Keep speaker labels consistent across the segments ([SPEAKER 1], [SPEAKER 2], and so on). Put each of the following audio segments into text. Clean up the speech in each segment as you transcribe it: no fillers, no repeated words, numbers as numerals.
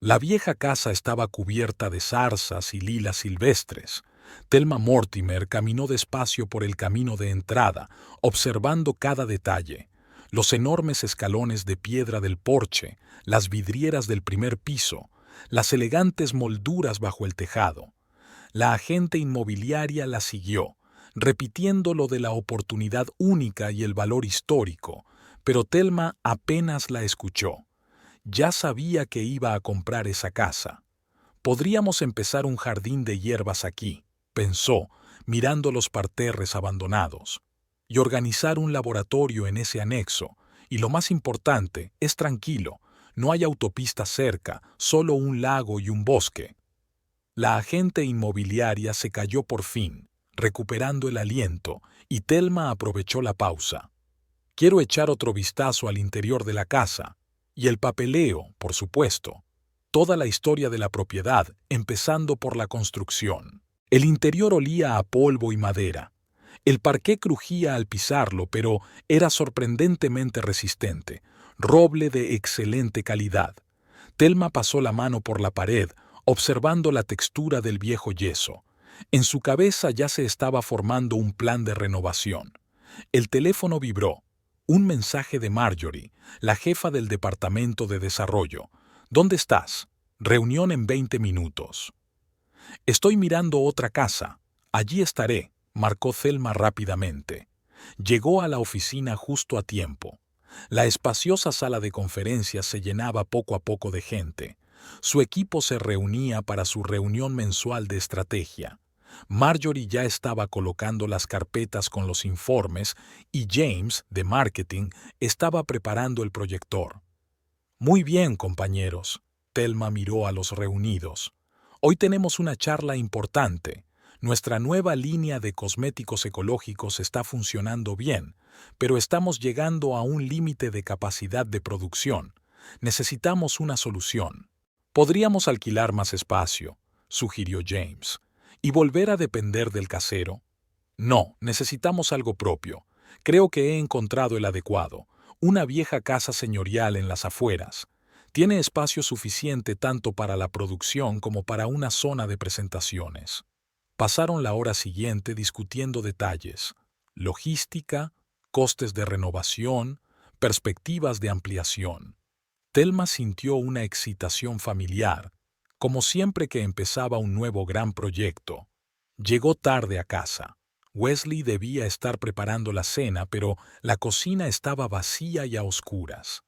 [SPEAKER 1] La vieja casa estaba cubierta de zarzas y lilas silvestres. Thelma Mortimer caminó despacio por el camino de entrada, observando cada detalle: los enormes escalones de piedra del porche, las vidrieras del primer piso, las elegantes molduras bajo el tejado. La agente inmobiliaria la siguió, repitiendo lo de la oportunidad única y el valor histórico, pero Thelma apenas la escuchó. Ya sabía que iba a comprar esa casa. Podríamos empezar un jardín de hierbas aquí, pensó, mirando los parterres abandonados, y organizar un laboratorio en ese anexo, y lo más importante, es tranquilo, no hay autopista cerca, solo un lago y un bosque. La agente inmobiliaria se calló por fin, recuperando el aliento, y Thelma aprovechó la pausa. Quiero echar otro vistazo al interior de la casa, y el papeleo, por supuesto. Toda la historia de la propiedad, empezando por la construcción. El interior olía a polvo y madera. El parqué crujía al pisarlo, pero era sorprendentemente resistente, roble de excelente calidad. Thelma pasó la mano por la pared, observando la textura del viejo yeso. En su cabeza ya se estaba formando un plan de renovación. El teléfono vibró. Un mensaje de Marjorie, la jefa del departamento de desarrollo. ¿Dónde estás? Reunión en 20 minutos. Estoy mirando otra casa. Allí estaré, marcó Thelma rápidamente. Llegó a la oficina justo a tiempo. La espaciosa sala de conferencias se llenaba poco a poco de gente. Su equipo se reunía para su reunión mensual de estrategia. Marjorie ya estaba colocando las carpetas con los informes y James, de marketing, estaba preparando el proyector. Muy bien, compañeros. Thelma miró a los reunidos. Hoy tenemos una charla importante. Nuestra nueva línea de cosméticos ecológicos está funcionando bien, pero estamos llegando a un límite de capacidad de producción. Necesitamos una solución. Podríamos alquilar más espacio, sugirió James, y volver a depender del casero. No, necesitamos algo propio. Creo que he encontrado el adecuado. Una vieja casa señorial en las afueras. Tiene espacio suficiente tanto para la producción como para una zona de presentaciones. Pasaron la hora siguiente discutiendo detalles: logística, costes de renovación, perspectivas de ampliación. Thelma sintió una excitación familiar, como siempre que empezaba un nuevo gran proyecto. Llegó tarde a casa. Wesley debía estar preparando la cena, pero la cocina estaba vacía y a oscuras.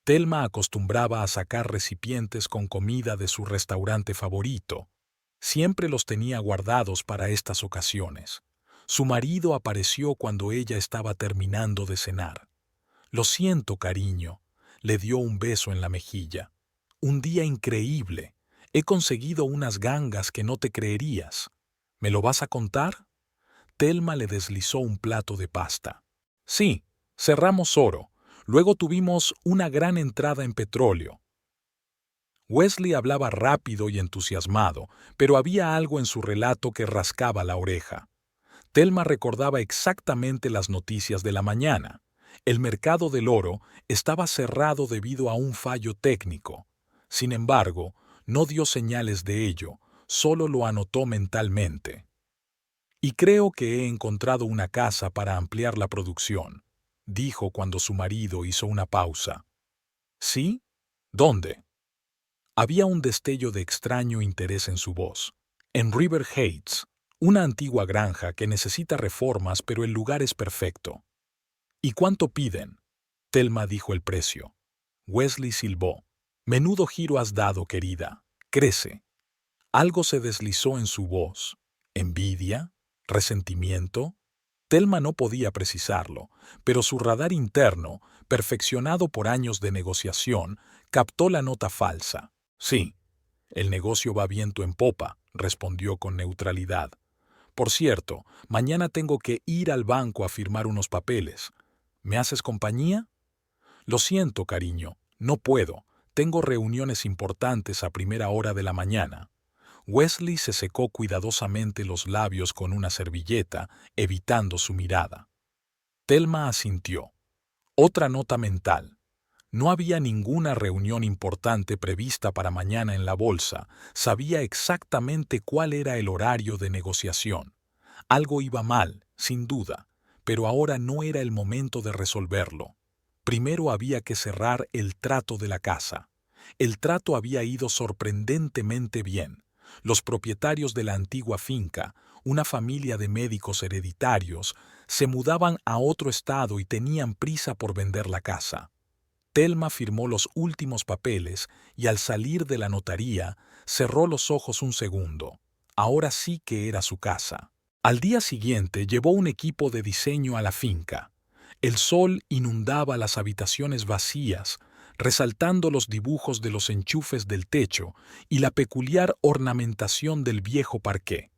[SPEAKER 1] Thelma acostumbraba a sacar recipientes con comida de su restaurante favorito. Siempre los tenía guardados para estas ocasiones. Su marido apareció cuando ella estaba terminando de cenar. «Lo siento, cariño», le dio un beso en la mejilla. «Un día increíble. He conseguido unas gangas que no te creerías. ¿Me lo vas a contar?» Thelma le deslizó un plato de pasta. «Sí, cerramos oro. Luego tuvimos una gran entrada en petróleo». Wesley hablaba rápido y entusiasmado, pero había algo en su relato que rascaba la oreja. Thelma recordaba exactamente las noticias de la mañana. El mercado del oro estaba cerrado debido a un fallo técnico. Sin embargo, no dio señales de ello, solo lo anotó mentalmente. «Y creo que he encontrado una casa para ampliar la producción», dijo cuando su marido hizo una pausa. «¿Sí? ¿Dónde?» Había un destello de extraño interés en su voz. «En River Heights, una antigua granja que necesita reformas, pero el lugar es perfecto». «¿Y cuánto piden?» Thelma dijo el precio. Wesley silbó. «Menudo giro has dado, querida. Crece». Algo se deslizó en su voz. ¿Envidia? ¿Resentimiento? Thelma no podía precisarlo, pero su radar interno, perfeccionado por años de negociación, captó la nota falsa. «Sí, el negocio va viento en popa», respondió con neutralidad. «Por cierto, mañana tengo que ir al banco a firmar unos papeles. ¿Me haces compañía?» «Lo siento, cariño, no puedo. Tengo reuniones importantes a primera hora de la mañana». Wesley se secó cuidadosamente los labios con una servilleta, evitando su mirada. Thelma asintió. Otra nota mental. No había ninguna reunión importante prevista para mañana en la bolsa. Sabía exactamente cuál era el horario de negociación. Algo iba mal, sin duda, pero ahora no era el momento de resolverlo. Primero había que cerrar el trato de la casa. El trato había ido sorprendentemente bien. Los propietarios de la antigua finca, una familia de médicos hereditarios, se mudaban a otro estado y tenían prisa por vender la casa. Thelma firmó los últimos papeles y al salir de la notaría cerró los ojos un segundo. Ahora sí que era su casa. Al día siguiente llevó un equipo de diseño a la finca. El sol inundaba las habitaciones vacías, resaltando los dibujos de los enchufes del techo y la peculiar ornamentación del viejo parqué.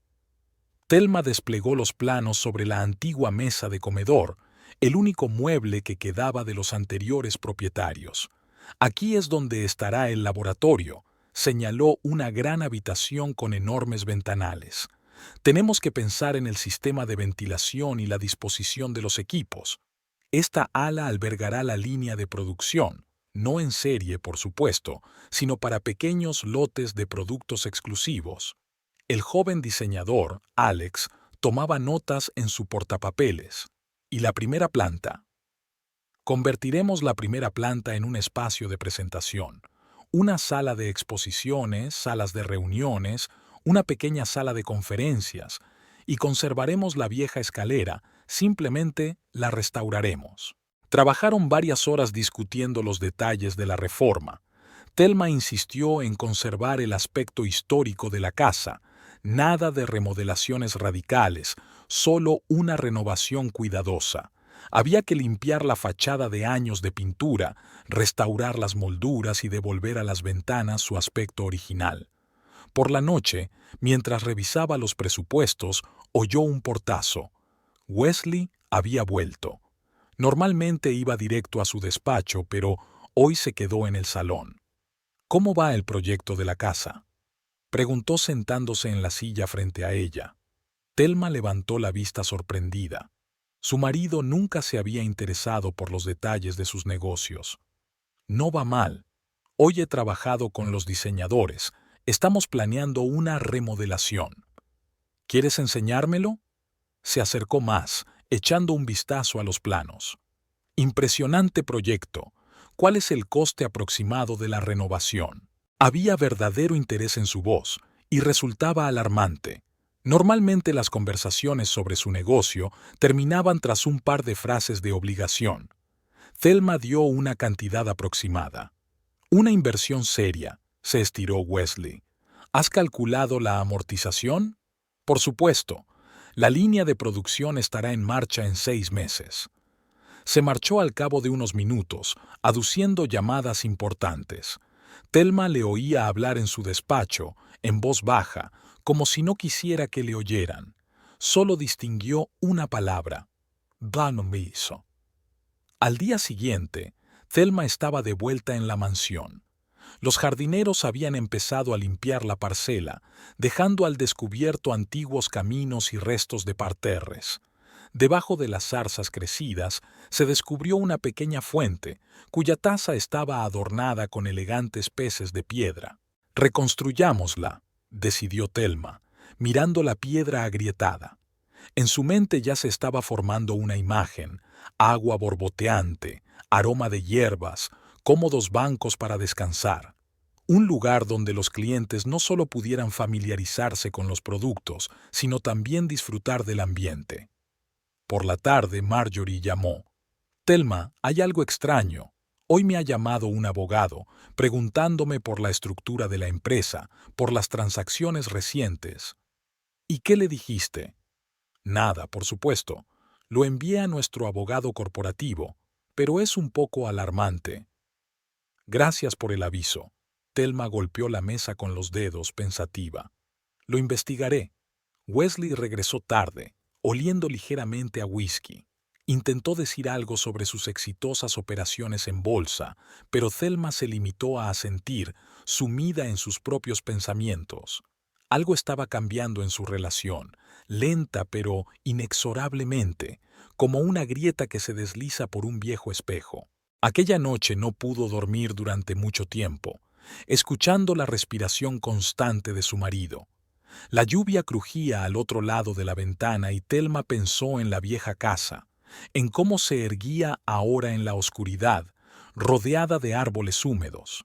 [SPEAKER 1] Thelma desplegó los planos sobre la antigua mesa de comedor, el único mueble que quedaba de los anteriores propietarios. Aquí es donde estará el laboratorio, señaló una gran habitación con enormes ventanales. Tenemos que pensar en el sistema de ventilación y la disposición de los equipos. Esta ala albergará la línea de producción, no en serie, por supuesto, sino para pequeños lotes de productos exclusivos. El joven diseñador, Alex, tomaba notas en su portapapeles. ¿Y la primera planta? Convertiremos la primera planta en un espacio de presentación, una sala de exposiciones, salas de reuniones, una pequeña sala de conferencias, y conservaremos la vieja escalera, simplemente la restauraremos. Trabajaron varias horas discutiendo los detalles de la reforma. Thelma insistió en conservar el aspecto histórico de la casa, nada de remodelaciones radicales, solo una renovación cuidadosa. Había que limpiar la fachada de años de pintura, restaurar las molduras y devolver a las ventanas su aspecto original. Por la noche, mientras revisaba los presupuestos, oyó un portazo. Wesley había vuelto. Normalmente iba directo a su despacho, pero hoy se quedó en el salón. ¿Cómo va el proyecto de la casa?, preguntó sentándose en la silla frente a ella. Thelma levantó la vista sorprendida. Su marido nunca se había interesado por los detalles de sus negocios. No va mal. Hoy he trabajado con los diseñadores. Estamos planeando una remodelación. ¿Quieres enseñármelo? Se acercó más, echando un vistazo a los planos. Impresionante proyecto. ¿Cuál es el coste aproximado de la renovación? Había verdadero interés en su voz, y resultaba alarmante. Normalmente las conversaciones sobre su negocio terminaban tras un par de frases de obligación. Thelma dio una cantidad aproximada. Una inversión seria, se estiró Wesley. ¿Has calculado la amortización? Por supuesto. La línea de producción estará en marcha en 6 meses. Se marchó al cabo de unos minutos, aduciendo llamadas importantes. Thelma le oía hablar en su despacho, en voz baja, como si no quisiera que le oyeran. Solo distinguió una palabra: permiso. Al día siguiente, Thelma estaba de vuelta en la mansión. Los jardineros habían empezado a limpiar la parcela, dejando al descubierto antiguos caminos y restos de parterres. Debajo de las zarzas crecidas se descubrió una pequeña fuente, cuya taza estaba adornada con elegantes peces de piedra. «Reconstruyámosla», decidió Thelma, mirando la piedra agrietada. En su mente ya se estaba formando una imagen: agua borboteante, aroma de hierbas, cómodos bancos para descansar. Un lugar donde los clientes no solo pudieran familiarizarse con los productos, sino también disfrutar del ambiente. Por la tarde, Marjorie llamó. «Thelma, hay algo extraño. Hoy me ha llamado un abogado, preguntándome por la estructura de la empresa, por las transacciones recientes». «¿Y qué le dijiste?» «Nada, por supuesto. Lo envié a nuestro abogado corporativo, pero es un poco alarmante». «Gracias por el aviso». Thelma golpeó la mesa con los dedos, pensativa. «Lo investigaré». Wesley regresó tarde, oliendo ligeramente a whisky. Intentó decir algo sobre sus exitosas operaciones en bolsa, pero Thelma se limitó a asentir, sumida en sus propios pensamientos. Algo estaba cambiando en su relación, lenta pero inexorablemente, como una grieta que se desliza por un viejo espejo. Aquella noche no pudo dormir durante mucho tiempo, escuchando la respiración constante de su marido. La lluvia crujía al otro lado de la ventana y Thelma pensó en la vieja casa, en cómo se erguía ahora en la oscuridad, rodeada de árboles húmedos.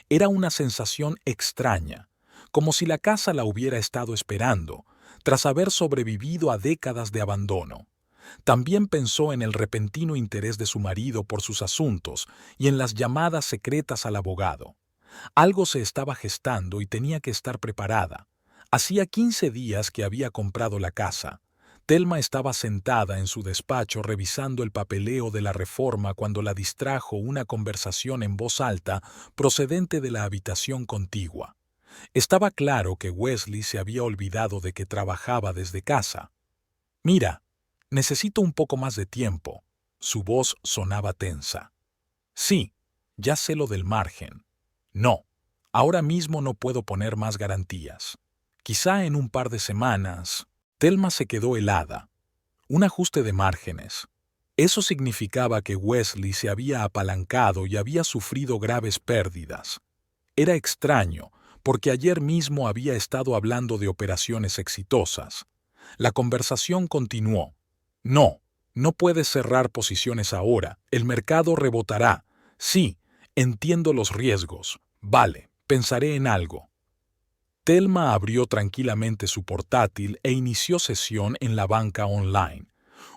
[SPEAKER 1] Era una sensación extraña, como si la casa la hubiera estado esperando, tras haber sobrevivido a décadas de abandono. También pensó en el repentino interés de su marido por sus asuntos y en las llamadas secretas al abogado. Algo se estaba gestando y tenía que estar preparada. Hacía 15 días que había comprado la casa. Thelma estaba sentada en su despacho revisando el papeleo de la reforma cuando la distrajo una conversación en voz alta procedente de la habitación contigua. Estaba claro que Wesley se había olvidado de que trabajaba desde casa. «Mira, necesito un poco más de tiempo». Su voz sonaba tensa. «Sí, ya sé lo del margen. No, ahora mismo no puedo poner más garantías. Quizá en un par de semanas». Thelma se quedó helada. Un ajuste de márgenes. Eso significaba que Wesley se había apalancado y había sufrido graves pérdidas. Era extraño, porque ayer mismo había estado hablando de operaciones exitosas. La conversación continuó. «No, no puedes cerrar posiciones ahora. El mercado rebotará. Sí, entiendo los riesgos. Vale, pensaré en algo». Thelma abrió tranquilamente su portátil e inició sesión en la banca online.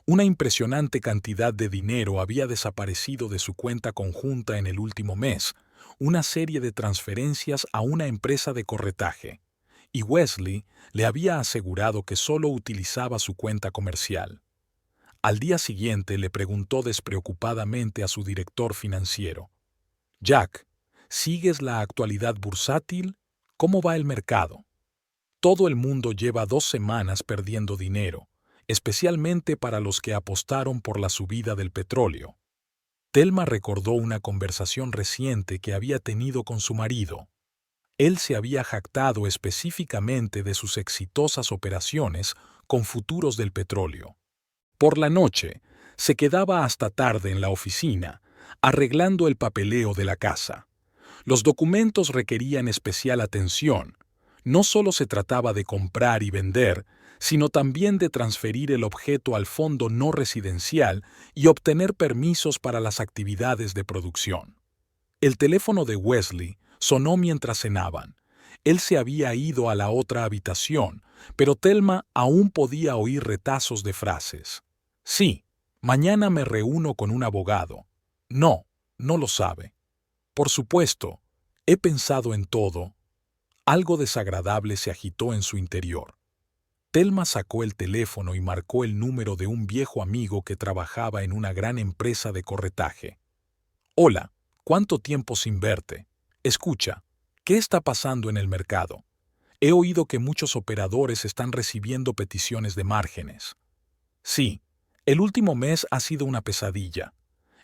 [SPEAKER 1] Una impresionante cantidad de dinero había desaparecido de su cuenta conjunta en el último mes, una serie de transferencias a una empresa de corretaje. Y Wesley le había asegurado que solo utilizaba su cuenta comercial. Al día siguiente le preguntó despreocupadamente a su director financiero: «Jack, ¿sigues la actualidad bursátil? ¿Cómo va el mercado?» Todo el mundo lleva 2 semanas perdiendo dinero, especialmente para los que apostaron por la subida del petróleo. Thelma recordó una conversación reciente que había tenido con su marido. Él se había jactado específicamente de sus exitosas operaciones con futuros del petróleo. Por la noche, se quedaba hasta tarde en la oficina, arreglando el papeleo de la casa. Los documentos requerían especial atención. No solo se trataba de comprar y vender, sino también de transferir el objeto al fondo no residencial y obtener permisos para las actividades de producción. El teléfono de Wesley sonó mientras cenaban. Él se había ido a la otra habitación, pero Thelma aún podía oír retazos de frases. «Sí, mañana me reúno con un abogado». «No, no lo sabe». «Por supuesto, he pensado en todo». Algo desagradable se agitó en su interior. Thelma sacó el teléfono y marcó el número de un viejo amigo que trabajaba en una gran empresa de corretaje. «Hola, ¿cuánto tiempo sin verte? Escucha, ¿qué está pasando en el mercado? He oído que muchos operadores están recibiendo peticiones de márgenes». «Sí, el último mes ha sido una pesadilla.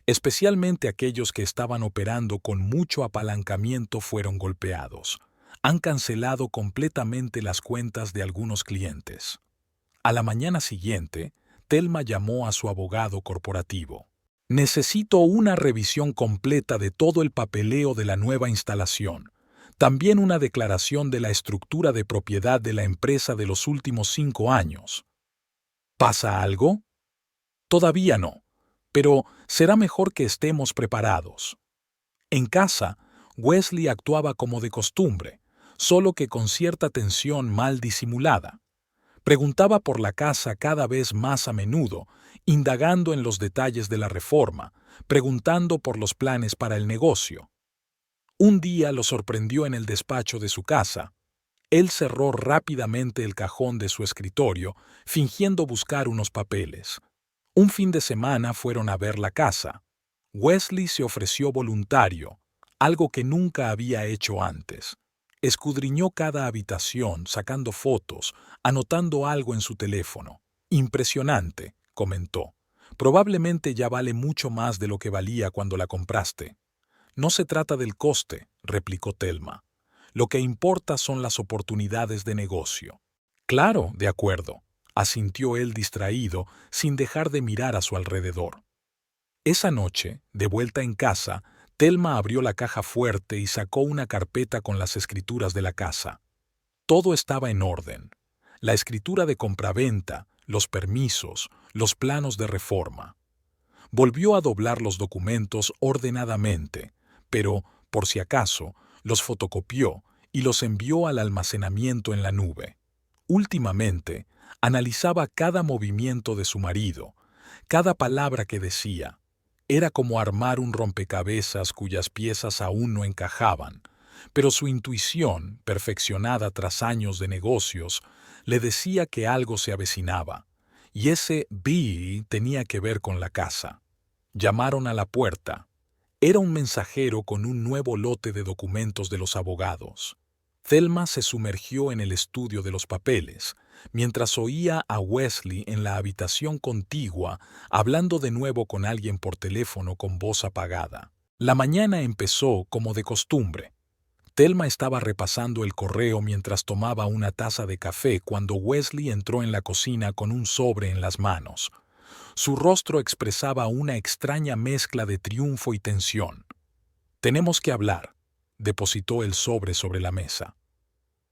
[SPEAKER 1] Especialmente aquellos que estaban operando con mucho apalancamiento fueron golpeados. Han cancelado completamente las cuentas de algunos clientes». A la mañana siguiente, Thelma llamó a su abogado corporativo. «Necesito una revisión completa de todo el papeleo de la nueva instalación. También una declaración de la estructura de propiedad de la empresa de los últimos 5 años». «¿Pasa algo?» «Todavía no, pero será mejor que estemos preparados». En casa, Wesley actuaba como de costumbre, solo que con cierta tensión mal disimulada. Preguntaba por la casa cada vez más a menudo, indagando en los detalles de la reforma, preguntando por los planes para el negocio. Un día lo sorprendió en el despacho de su casa. Él cerró rápidamente el cajón de su escritorio, fingiendo buscar unos papeles. Un fin de semana fueron a ver la casa. Wesley se ofreció voluntario, algo que nunca había hecho antes. Escudriñó cada habitación, sacando fotos, anotando algo en su teléfono. «Impresionante», comentó. «Probablemente ya vale mucho más de lo que valía cuando la compraste». «No se trata del coste», replicó Thelma. «Lo que importa son las oportunidades de negocio». «Claro, de acuerdo», asintió él distraído, sin dejar de mirar a su alrededor. Esa noche, de vuelta en casa, Thelma abrió la caja fuerte y sacó una carpeta con las escrituras de la casa. Todo estaba en orden. La escritura de compraventa, los permisos, los planos de reforma. Volvió a doblar los documentos ordenadamente, pero, por si acaso, los fotocopió y los envió al almacenamiento en la nube. Últimamente, analizaba cada movimiento de su marido, cada palabra que decía. Era como armar un rompecabezas cuyas piezas aún no encajaban, pero su intuición, perfeccionada tras años de negocios, le decía que algo se avecinaba, y ese "be" tenía que ver con la casa. Llamaron a la puerta. Era un mensajero con un nuevo lote de documentos de los abogados. Thelma se sumergió en el estudio de los papeles, mientras oía a Wesley en la habitación contigua hablando de nuevo con alguien por teléfono con voz apagada. La mañana empezó como de costumbre. Thelma estaba repasando el correo mientras tomaba una taza de café cuando Wesley entró en la cocina con un sobre en las manos. Su rostro expresaba una extraña mezcla de triunfo y tensión. «Tenemos que hablar», depositó el sobre la mesa.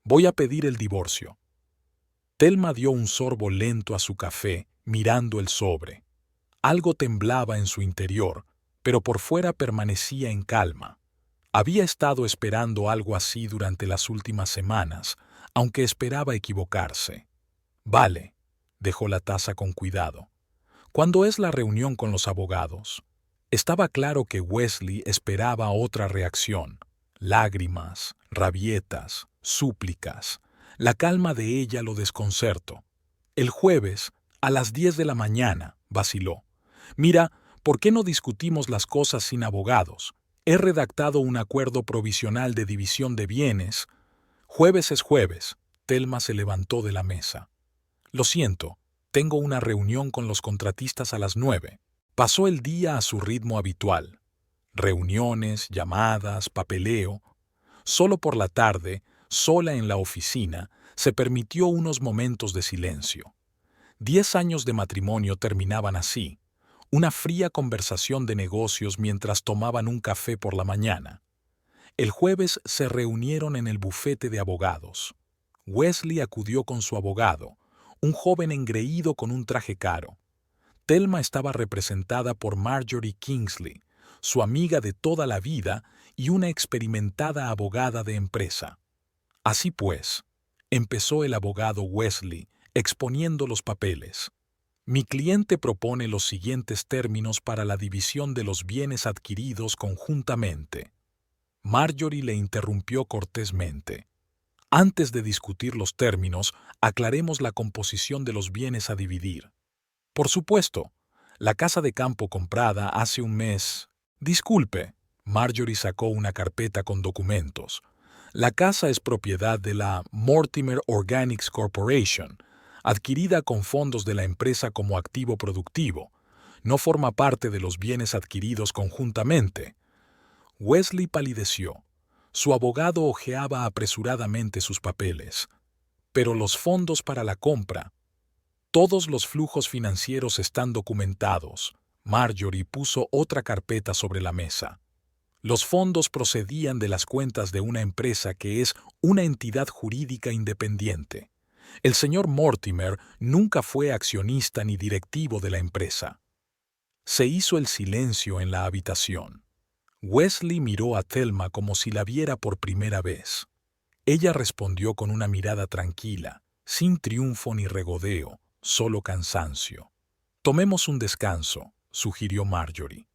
[SPEAKER 1] «Voy a pedir el divorcio». Thelma dio un sorbo lento a su café, mirando el sobre. Algo temblaba en su interior, pero por fuera permanecía en calma. Había estado esperando algo así durante las últimas semanas, aunque esperaba equivocarse. «Vale», dejó la taza con cuidado. «¿Cuándo es la reunión con los abogados?» Estaba claro que Wesley esperaba otra reacción. Lágrimas, rabietas, súplicas. La calma de ella lo desconcertó. «El jueves, a las 10 de la mañana», vaciló. «Mira, ¿por qué no discutimos las cosas sin abogados? He redactado un acuerdo provisional de división de bienes». «Jueves es jueves». Thelma se levantó de la mesa. «Lo siento, tengo una reunión con los contratistas a las 9». Pasó el día a su ritmo habitual. Reuniones, llamadas, papeleo. Solo por la tarde, sola en la oficina, se permitió unos momentos de silencio. 10 años de matrimonio terminaban así, una fría conversación de negocios mientras tomaban un café por la mañana. El jueves se reunieron en el bufete de abogados. Wesley acudió con su abogado, un joven engreído con un traje caro. Thelma estaba representada por Marjorie Kingsley, su amiga de toda la vida y una experimentada abogada de empresa. Así pues, empezó el abogado Wesley, exponiendo los papeles. «Mi cliente propone los siguientes términos para la división de los bienes adquiridos conjuntamente». Marjorie le interrumpió cortésmente. «Antes de discutir los términos, aclaremos la composición de los bienes a dividir. Por supuesto, la casa de campo comprada hace un mes». «Disculpe», Marjorie sacó una carpeta con documentos. «La casa es propiedad de la Mortimer Organics Corporation, adquirida con fondos de la empresa como activo productivo. No forma parte de los bienes adquiridos conjuntamente». Wesley palideció. Su abogado hojeaba apresuradamente sus papeles. «Pero los fondos para la compra». «Todos los flujos financieros están documentados». Marjorie puso otra carpeta sobre la mesa. «Los fondos procedían de las cuentas de una empresa que es una entidad jurídica independiente. El señor Mortimer nunca fue accionista ni directivo de la empresa». Se hizo el silencio en la habitación. Wesley miró a Thelma como si la viera por primera vez. Ella respondió con una mirada tranquila, sin triunfo ni regodeo, solo cansancio. «Tomemos un descanso», sugirió Marjorie.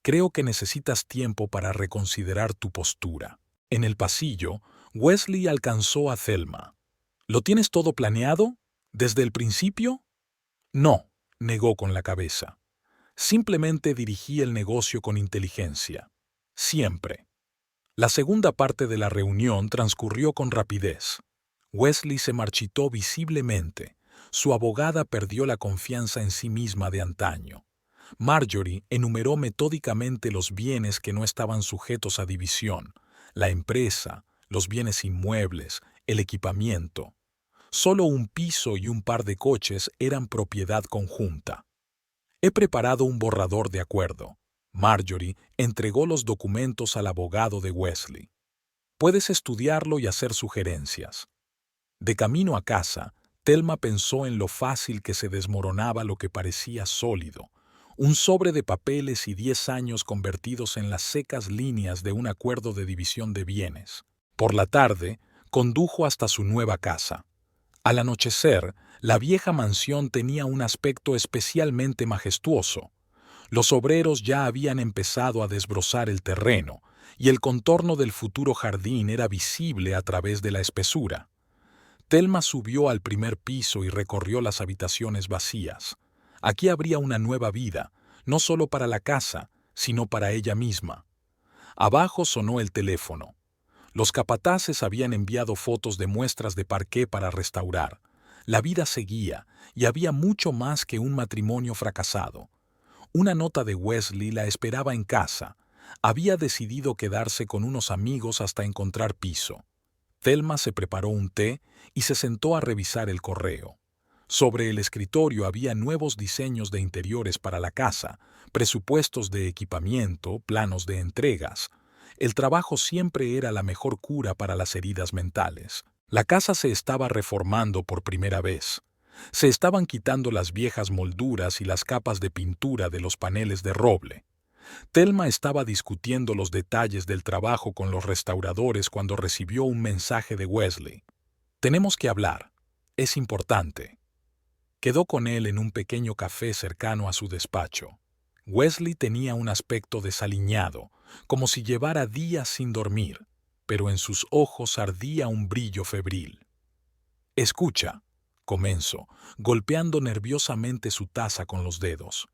[SPEAKER 1] «Creo que necesitas tiempo para reconsiderar tu postura». En el pasillo, Wesley alcanzó a Thelma. «¿Lo tienes todo planeado? ¿Desde el principio?» «No», negó con la cabeza. «Simplemente dirigí el negocio con inteligencia. Siempre». La segunda parte de la reunión transcurrió con rapidez. Wesley se marchitó visiblemente. Su abogada perdió la confianza en sí misma de antaño. Marjorie enumeró metódicamente los bienes que no estaban sujetos a división: la empresa, los bienes inmuebles, el equipamiento. Solo un piso y un par de coches eran propiedad conjunta. He preparado un borrador de acuerdo. Marjorie entregó los documentos al abogado de Wesley. Puedes estudiarlo y hacer sugerencias. De camino a casa, Thelma pensó en lo fácil que se desmoronaba lo que parecía sólido. Un sobre de papeles y 10 años convertidos en las secas líneas de un acuerdo de división de bienes. Por la tarde, condujo hasta su nueva casa. Al anochecer, la vieja mansión tenía un aspecto especialmente majestuoso. Los obreros ya habían empezado a desbrozar el terreno, y el contorno del futuro jardín era visible a través de la espesura. Thelma subió al primer piso y recorrió las habitaciones vacías. Aquí habría una nueva vida, no solo para la casa, sino para ella misma. Abajo sonó el teléfono. Los capataces habían enviado fotos de muestras de parqué para restaurar. La vida seguía, y había mucho más que un matrimonio fracasado. Una nota de Wesley la esperaba en casa. Había decidido quedarse con unos amigos hasta encontrar piso. Thelma se preparó un té y se sentó a revisar el correo. Sobre el escritorio había nuevos diseños de interiores para la casa, presupuestos de equipamiento, planos de entregas. El trabajo siempre era la mejor cura para las heridas mentales. La casa se estaba reformando por primera vez. Se estaban quitando las viejas molduras y las capas de pintura de los paneles de roble. Thelma estaba discutiendo los detalles del trabajo con los restauradores cuando recibió un mensaje de Wesley. Tenemos que hablar. Es importante. Quedó con él en un pequeño café cercano a su despacho. Wesley tenía un aspecto desaliñado, como si llevara días sin dormir, pero en sus ojos ardía un brillo febril. Escucha, comenzó, golpeando nerviosamente su taza con los dedos.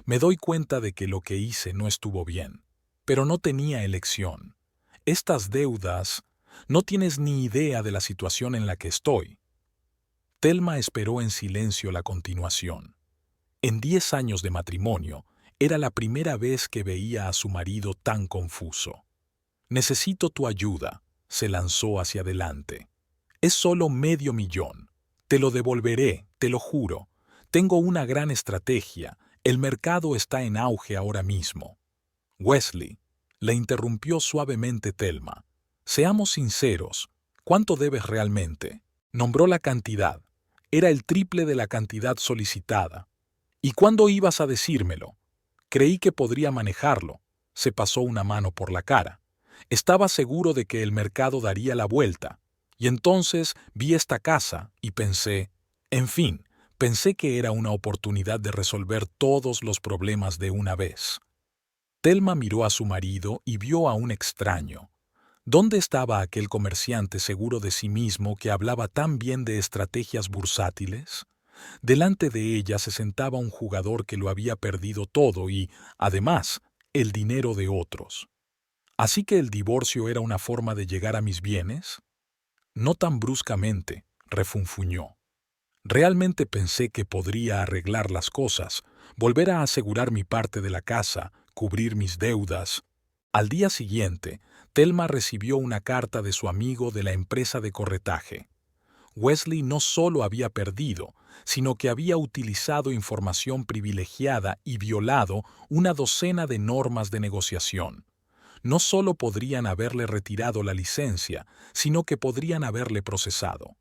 [SPEAKER 1] Me doy cuenta de que lo que hice no estuvo bien, pero no tenía elección. Estas deudas, no tienes ni idea de la situación en la que estoy. Thelma esperó en silencio la continuación. En 10 años de matrimonio, era la primera vez que veía a su marido tan confuso. Necesito tu ayuda, se lanzó hacia adelante. Es solo $500,000. Te lo devolveré, te lo juro. Tengo una gran estrategia. El mercado está en auge ahora mismo. Wesley, le interrumpió suavemente Thelma. Seamos sinceros. ¿Cuánto debes realmente? Nombró la cantidad. Era el triple de la cantidad solicitada. ¿Y cuándo ibas a decírmelo? Creí que podría manejarlo. Se pasó una mano por la cara. Estaba seguro de que el mercado daría la vuelta. Y entonces vi esta casa y pensé, en fin, pensé que era una oportunidad de resolver todos los problemas de una vez. Thelma miró a su marido y vio a un extraño. ¿Dónde estaba aquel comerciante seguro de sí mismo que hablaba tan bien de estrategias bursátiles? Delante de ella se sentaba un jugador que lo había perdido todo y, además, el dinero de otros. ¿Así que el divorcio era una forma de llegar a mis bienes? No tan bruscamente, refunfuñó. Realmente pensé que podría arreglar las cosas, volver a asegurar mi parte de la casa, cubrir mis deudas. Al día siguiente, Thelma recibió una carta de su amigo de la empresa de corretaje. Wesley no solo había perdido, sino que había utilizado información privilegiada y violado una docena de normas de negociación. No solo podrían haberle retirado la licencia, sino que podrían haberle procesado.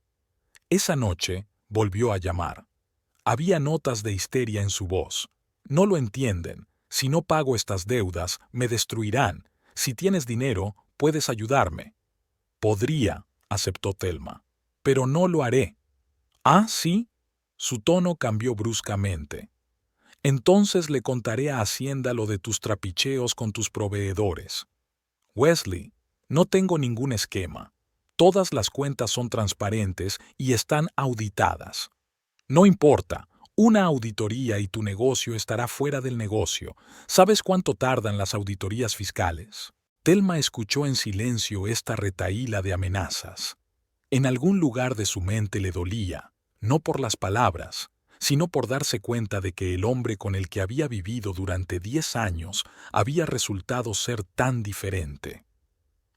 [SPEAKER 1] Esa noche volvió a llamar. Había notas de histeria en su voz. No lo entienden. Si no pago estas deudas, me destruirán. Si tienes dinero, puedes ayudarme. Podría, aceptó Thelma, pero no lo haré. ¿Ah, sí? Su tono cambió bruscamente. Entonces le contaré a Hacienda lo de tus trapicheos con tus proveedores. Wesley, no tengo ningún esquema. Todas las cuentas son transparentes y están auditadas. No importa, una auditoría y tu negocio estará fuera del negocio. ¿Sabes cuánto tardan las auditorías fiscales? Thelma escuchó en silencio esta retahíla de amenazas. En algún lugar de su mente le dolía, no por las palabras, sino por darse cuenta de que el hombre con el que había vivido durante 10 años había resultado ser tan diferente.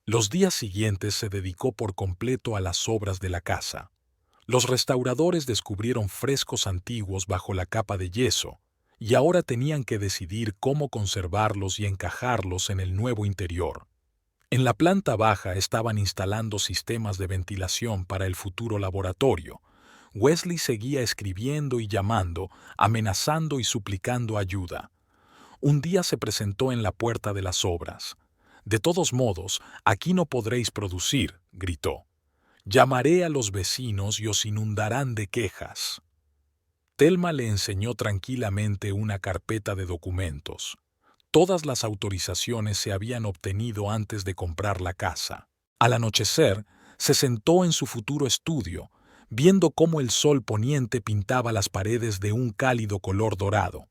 [SPEAKER 1] Los días siguientes se dedicó por completo a las obras de la casa. Los restauradores descubrieron frescos antiguos bajo la capa de yeso, y ahora tenían que decidir cómo conservarlos y encajarlos en el nuevo interior. En la planta baja estaban instalando sistemas de ventilación para el futuro laboratorio. Wesley seguía escribiendo y llamando, amenazando y suplicando ayuda. Un día se presentó en la puerta de las obras. «De todos modos, aquí no podréis producir», gritó. «Llamaré a los vecinos y os inundarán de quejas». Thelma le enseñó tranquilamente una carpeta de documentos. Todas las autorizaciones se habían obtenido antes de comprar la casa. Al anochecer, se sentó en su futuro estudio, viendo cómo el sol poniente pintaba las paredes de un cálido color dorado.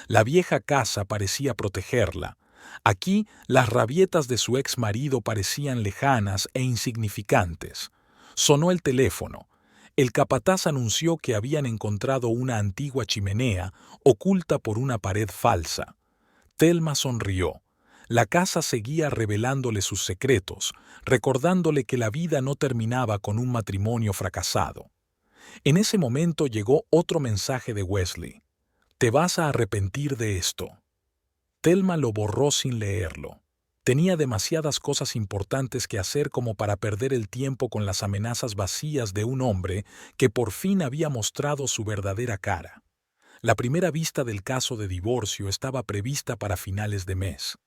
[SPEAKER 1] La vieja casa parecía protegerla. Aquí, las rabietas de su ex marido parecían lejanas e insignificantes. Sonó el teléfono. El capataz anunció que habían encontrado una antigua chimenea oculta por una pared falsa. Thelma sonrió. La casa seguía revelándole sus secretos, recordándole que la vida no terminaba con un matrimonio fracasado. En ese momento llegó otro mensaje de Wesley. «Te vas a arrepentir de esto». Thelma lo borró sin leerlo. Tenía demasiadas cosas importantes que hacer como para perder el tiempo con las amenazas vacías de un hombre que por fin había mostrado su verdadera cara. La primera vista del caso de divorcio estaba prevista para finales de mes.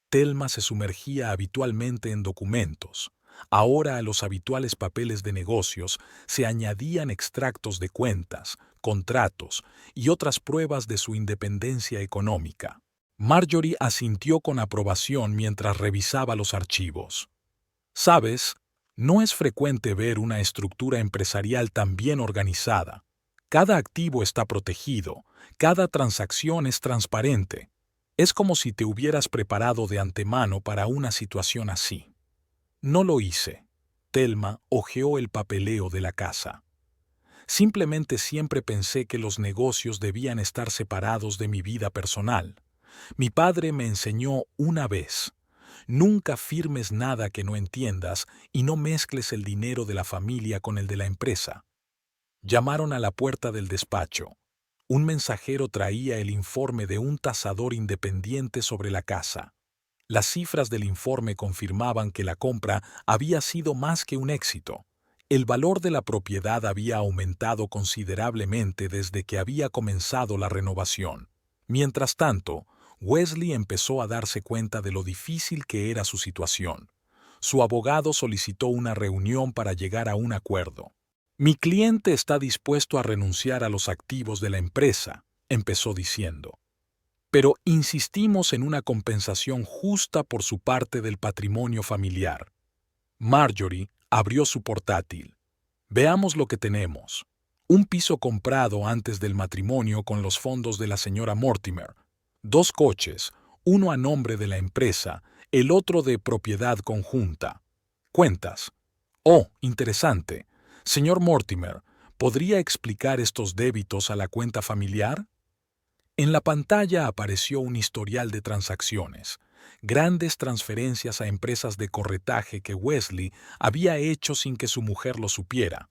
[SPEAKER 1] Thelma se sumergía habitualmente en documentos. Ahora a los habituales papeles de negocios se añadían extractos de cuentas, contratos y otras pruebas de su independencia económica. Marjorie asintió con aprobación mientras revisaba los archivos. «Sabes, no es frecuente ver una estructura empresarial tan bien organizada. Cada activo está protegido, cada transacción es transparente. Es como si te hubieras preparado de antemano para una situación así». «No lo hice». Thelma hojeó el papeleo de la casa. «Simplemente siempre pensé que los negocios debían estar separados de mi vida personal. Mi padre me enseñó una vez: nunca firmes nada que no entiendas y no mezcles el dinero de la familia con el de la empresa». Llamaron a la puerta del despacho. Un mensajero traía el informe de un tasador independiente sobre la casa. Las cifras del informe confirmaban que la compra había sido más que un éxito. El valor de la propiedad había aumentado considerablemente desde que había comenzado la renovación. Mientras tanto, Wesley empezó a darse cuenta de lo difícil que era su situación. Su abogado solicitó una reunión para llegar a un acuerdo. «Mi cliente está dispuesto a renunciar a los activos de la empresa», empezó diciendo. «Pero insistimos en una compensación justa por su parte del patrimonio familiar». Marjorie abrió su portátil. «Veamos lo que tenemos. Un piso comprado antes del matrimonio con los fondos de la señora Mortimer. 2 coches, uno a nombre de la empresa, el otro de propiedad conjunta. Cuentas. Oh, interesante. Señor Mortimer, ¿podría explicar estos débitos a la cuenta familiar?». En la pantalla apareció un historial de transacciones, grandes transferencias a empresas de corretaje que Wesley había hecho sin que su mujer lo supiera.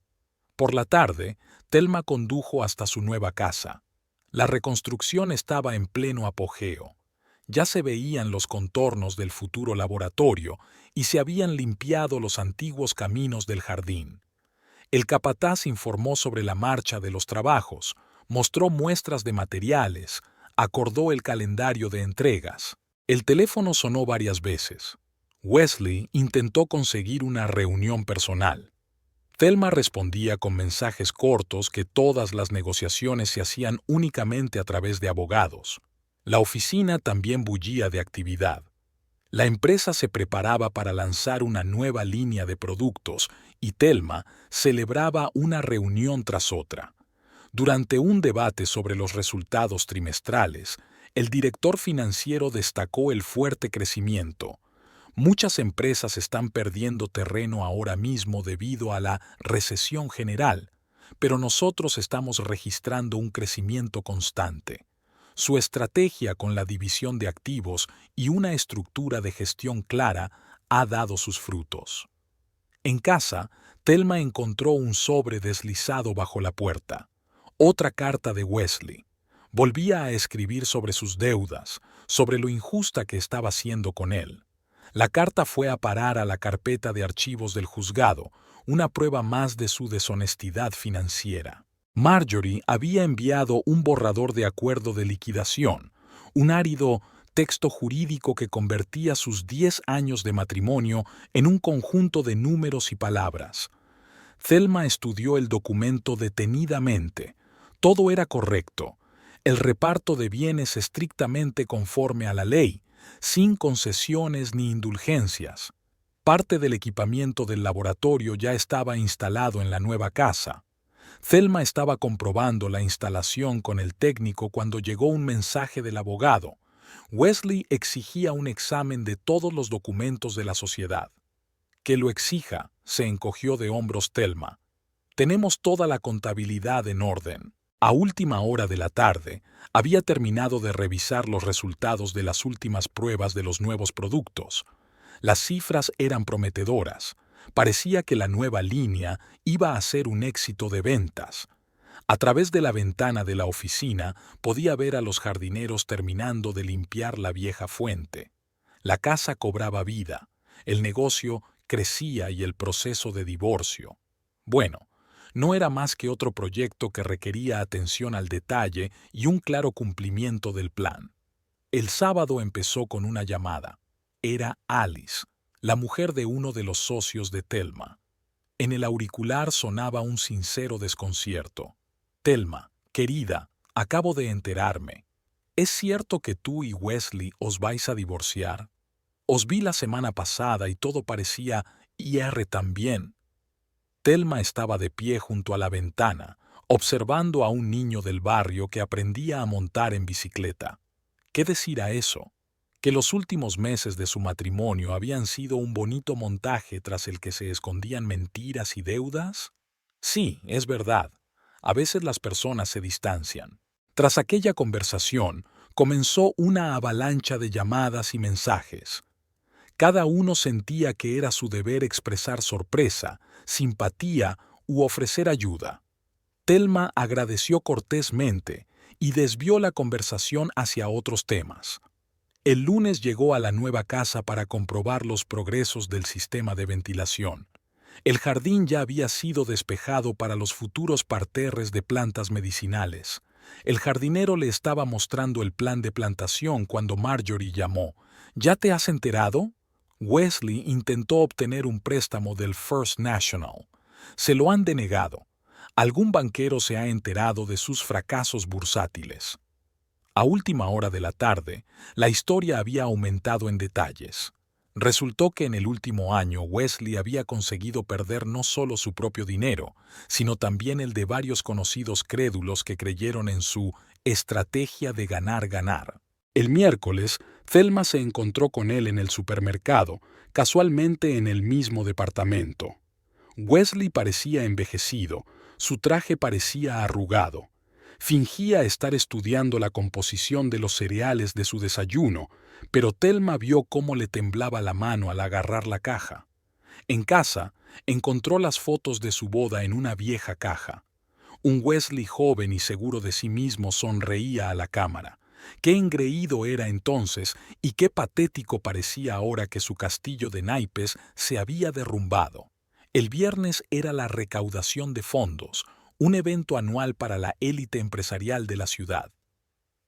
[SPEAKER 1] Por la tarde, Thelma condujo hasta su nueva casa. La reconstrucción estaba en pleno apogeo. Ya se veían los contornos del futuro laboratorio y se habían limpiado los antiguos caminos del jardín. El capataz informó sobre la marcha de los trabajos, mostró muestras de materiales, acordó el calendario de entregas. El teléfono sonó varias veces. Wesley intentó conseguir una reunión personal. Thelma respondía con mensajes cortos que todas las negociaciones se hacían únicamente a través de abogados. La oficina también bullía de actividad. La empresa se preparaba para lanzar una nueva línea de productos y Thelma celebraba una reunión tras otra. Durante un debate sobre los resultados trimestrales, el director financiero destacó el fuerte crecimiento. «Muchas empresas están perdiendo terreno ahora mismo debido a la recesión general, pero nosotros estamos registrando un crecimiento constante. Su estrategia con la división de activos y una estructura de gestión clara ha dado sus frutos». En casa, Thelma encontró un sobre deslizado bajo la puerta. Otra carta de Wesley. Volvía a escribir sobre sus deudas, sobre lo injusta que estaba siendo con él. La carta fue a parar a la carpeta de archivos del juzgado, una prueba más de su deshonestidad financiera. Marjorie había enviado un borrador de acuerdo de liquidación, un árido texto jurídico que convertía sus 10 años de matrimonio en un conjunto de números y palabras. Thelma estudió el documento detenidamente. Todo era correcto. El reparto de bienes estrictamente conforme a la ley, sin concesiones ni indulgencias. Parte del equipamiento del laboratorio ya estaba instalado en la nueva casa. Thelma estaba comprobando la instalación con el técnico cuando llegó un mensaje del abogado. Wesley exigía un examen de todos los documentos de la sociedad. Que lo exija, se encogió de hombros Thelma. Tenemos toda la contabilidad en orden. A última hora de la tarde, había terminado de revisar los resultados de las últimas pruebas de los nuevos productos. Las cifras eran prometedoras. Parecía que la nueva línea iba a ser un éxito de ventas. A través de la ventana de la oficina podía ver a los jardineros terminando de limpiar la vieja fuente. La casa cobraba vida, el negocio crecía y el proceso de divorcio. Bueno, no era más que otro proyecto que requería atención al detalle y un claro cumplimiento del plan. El sábado empezó con una llamada. Era Alice, la mujer de uno de los socios de Thelma. En el auricular sonaba un sincero desconcierto. Thelma, querida, acabo de enterarme. ¿Es cierto que tú y Wesley os vais a divorciar? Os vi la semana pasada y todo parecía ir tan bien. Thelma estaba de pie junto a la ventana, observando a un niño del barrio que aprendía a montar en bicicleta. ¿Qué decir a eso? ¿Que los últimos meses de su matrimonio habían sido un bonito montaje tras el que se escondían mentiras y deudas? Sí, es verdad. A veces las personas se distancian. Tras aquella conversación, comenzó una avalancha de llamadas y mensajes. Cada uno sentía que era su deber expresar sorpresa, simpatía u ofrecer ayuda. Thelma agradeció cortésmente y desvió la conversación hacia otros temas. El lunes llegó a la nueva casa para comprobar los progresos del sistema de ventilación. El jardín ya había sido despejado para los futuros parterres de plantas medicinales. El jardinero le estaba mostrando el plan de plantación cuando Marjorie llamó. ¿Ya te has enterado? Wesley intentó obtener un préstamo del First National. Se lo han denegado. Algún banquero se ha enterado de sus fracasos bursátiles. A última hora de la tarde, la historia había aumentado en detalles. Resultó que en el último año Wesley había conseguido perder no solo su propio dinero, sino también el de varios conocidos crédulos que creyeron en su estrategia de ganar-ganar. El miércoles, Thelma se encontró con él en el supermercado, casualmente en el mismo departamento. Wesley parecía envejecido, su traje parecía arrugado. Fingía estar estudiando la composición de los cereales de su desayuno, pero Thelma vio cómo le temblaba la mano al agarrar la caja. En casa, encontró las fotos de su boda en una vieja caja. Un Wesley joven y seguro de sí mismo sonreía a la cámara. Qué engreído era entonces y qué patético parecía ahora que su castillo de naipes se había derrumbado. El viernes era la recaudación de fondos, un evento anual para la élite empresarial de la ciudad.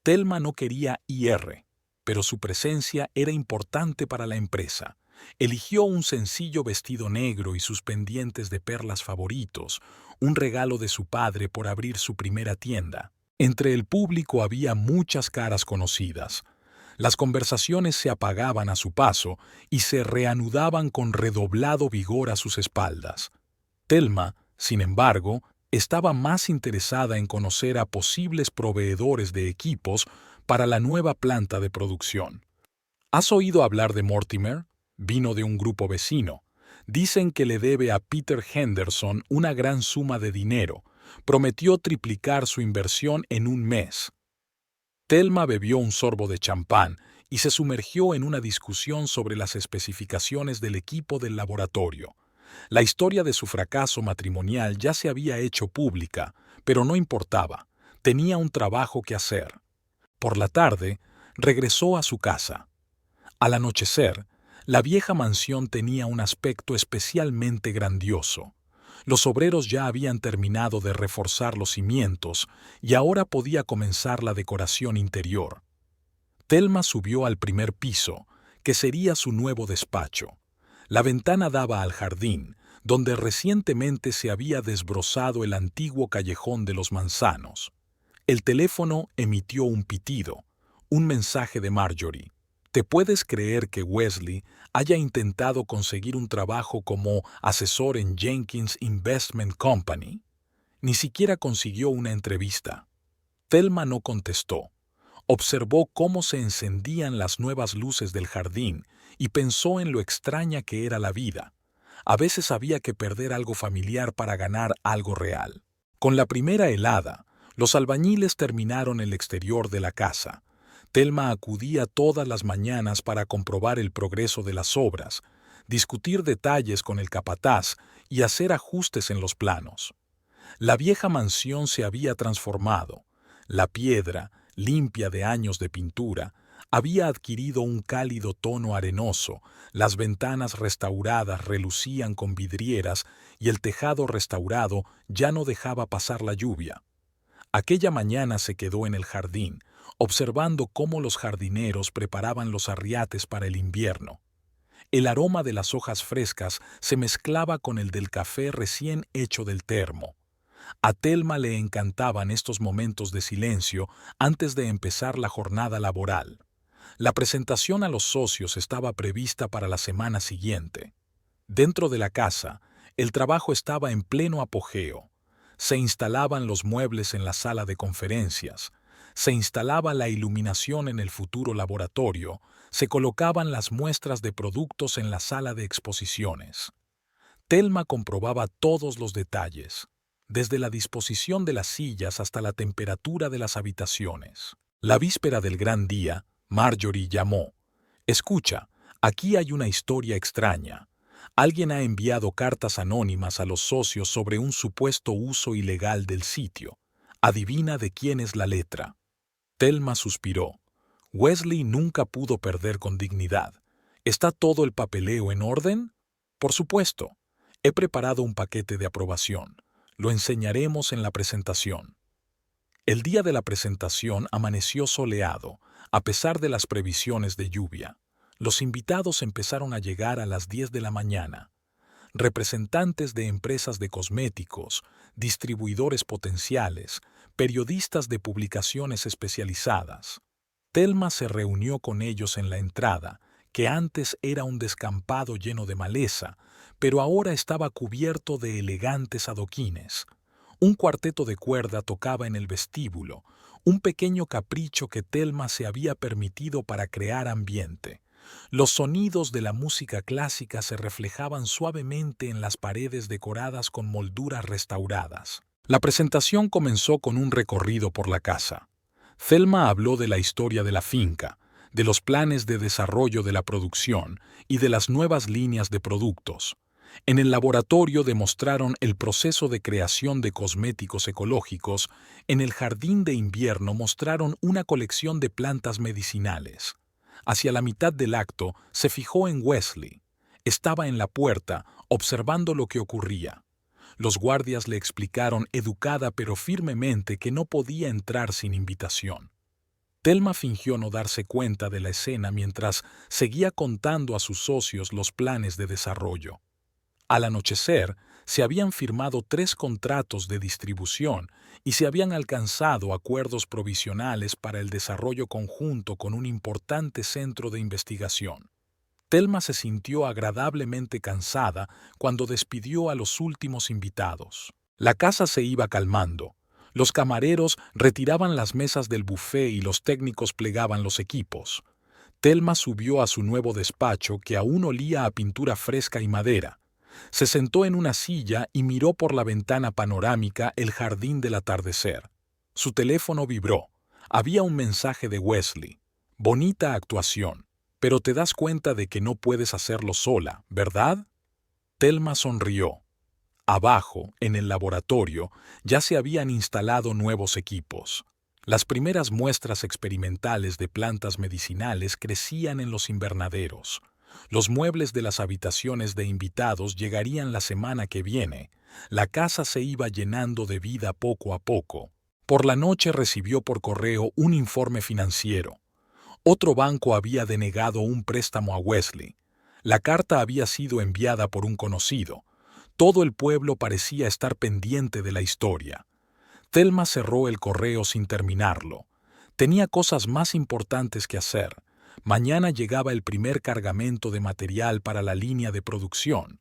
[SPEAKER 1] Thelma no quería ir, pero su presencia era importante para la empresa. Eligió un sencillo vestido negro y sus pendientes de perlas favoritos, un regalo de su padre por abrir su primera tienda. Entre el público había muchas caras conocidas. Las conversaciones se apagaban a su paso y se reanudaban con redoblado vigor a sus espaldas. Thelma, sin embargo, estaba más interesada en conocer a posibles proveedores de equipos para la nueva planta de producción. ¿Has oído hablar de Mortimer? Vino de un grupo vecino. Dicen que le debe a Peter Henderson una gran suma de dinero. Prometió triplicar su inversión en un mes. Thelma bebió un sorbo de champán y se sumergió en una discusión sobre las especificaciones del equipo del laboratorio. La historia de su fracaso matrimonial ya se había hecho pública, pero no importaba. Tenía un trabajo que hacer. Por la tarde, regresó a su casa. Al anochecer, la vieja mansión tenía un aspecto especialmente grandioso. Los obreros ya habían terminado de reforzar los cimientos y ahora podía comenzar la decoración interior. Thelma subió al primer piso, que sería su nuevo despacho. La ventana daba al jardín, donde recientemente se había desbrozado el antiguo callejón de los manzanos. El teléfono emitió un pitido, un mensaje de Marjorie. ¿Te puedes creer que Wesley haya intentado conseguir un trabajo como asesor en Jenkins Investment Company? Ni siquiera consiguió una entrevista. Thelma no contestó. Observó cómo se encendían las nuevas luces del jardín y pensó en lo extraña que era la vida. A veces había que perder algo familiar para ganar algo real. Con la primera helada, los albañiles terminaron el exterior de la casa. Thelma acudía todas las mañanas para comprobar el progreso de las obras, discutir detalles con el capataz y hacer ajustes en los planos. La vieja mansión se había transformado. La piedra, limpia de años de pintura, había adquirido un cálido tono arenoso, las ventanas restauradas relucían con vidrieras y el tejado restaurado ya no dejaba pasar la lluvia. Aquella mañana se quedó en el jardín, observando cómo los jardineros preparaban los arriates para el invierno. El aroma de las hojas frescas se mezclaba con el del café recién hecho del termo. A Thelma le encantaban estos momentos de silencio antes de empezar la jornada laboral. La presentación a los socios estaba prevista para la semana siguiente. Dentro de la casa, el trabajo estaba en pleno apogeo. Se instalaban los muebles en la sala de conferencias, se instalaba la iluminación en el futuro laboratorio, se colocaban las muestras de productos en la sala de exposiciones. Thelma comprobaba todos los detalles, desde la disposición de las sillas hasta la temperatura de las habitaciones. La víspera del gran día, Marjorie llamó. «Escucha, aquí hay una historia extraña. Alguien ha enviado cartas anónimas a los socios sobre un supuesto uso ilegal del sitio. Adivina de quién es la letra». Thelma suspiró. Wesley nunca pudo perder con dignidad. ¿Está todo el papeleo en orden? Por supuesto. He preparado un paquete de aprobación. Lo enseñaremos en la presentación. El día de la presentación amaneció soleado, a pesar de las previsiones de lluvia. Los invitados empezaron a llegar a las 10 de la mañana. Representantes de empresas de cosméticos, distribuidores potenciales, periodistas de publicaciones especializadas. Thelma se reunió con ellos en la entrada, que antes era un descampado lleno de maleza, pero ahora estaba cubierto de elegantes adoquines. Un cuarteto de cuerda tocaba en el vestíbulo, un pequeño capricho que Thelma se había permitido para crear ambiente. Los sonidos de la música clásica se reflejaban suavemente en las paredes decoradas con molduras restauradas. La presentación comenzó con un recorrido por la casa. Thelma habló de la historia de la finca, de los planes de desarrollo de la producción y de las nuevas líneas de productos. En el laboratorio demostraron el proceso de creación de cosméticos ecológicos. En el jardín de invierno mostraron una colección de plantas medicinales. Hacia la mitad del acto se fijó en Wesley. Estaba en la puerta, observando lo que ocurría. Los guardias le explicaron educada pero firmemente que no podía entrar sin invitación. Thelma fingió no darse cuenta de la escena mientras seguía contando a sus socios los planes de desarrollo. Al anochecer, se habían firmado 3 contratos de distribución y se habían alcanzado acuerdos provisionales para el desarrollo conjunto con un importante centro de investigación. Thelma se sintió agradablemente cansada cuando despidió a los últimos invitados. La casa se iba calmando. Los camareros retiraban las mesas del buffet y los técnicos plegaban los equipos. Thelma subió a su nuevo despacho, que aún olía a pintura fresca y madera. Se sentó en una silla y miró por la ventana panorámica el jardín del atardecer. Su teléfono vibró. Había un mensaje de Wesley. «Bonita actuación, pero te das cuenta de que no puedes hacerlo sola, ¿verdad?» Thelma sonrió. Abajo, en el laboratorio, ya se habían instalado nuevos equipos. Las primeras muestras experimentales de plantas medicinales crecían en los invernaderos. Los muebles de las habitaciones de invitados llegarían la semana que viene. La casa se iba llenando de vida poco a poco. Por la noche recibió por correo un informe financiero. Otro banco había denegado un préstamo a Wesley. La carta había sido enviada por un conocido. Todo el pueblo parecía estar pendiente de la historia. Thelma cerró el correo sin terminarlo. Tenía cosas más importantes que hacer. Mañana llegaba el primer cargamento de material para la línea de producción.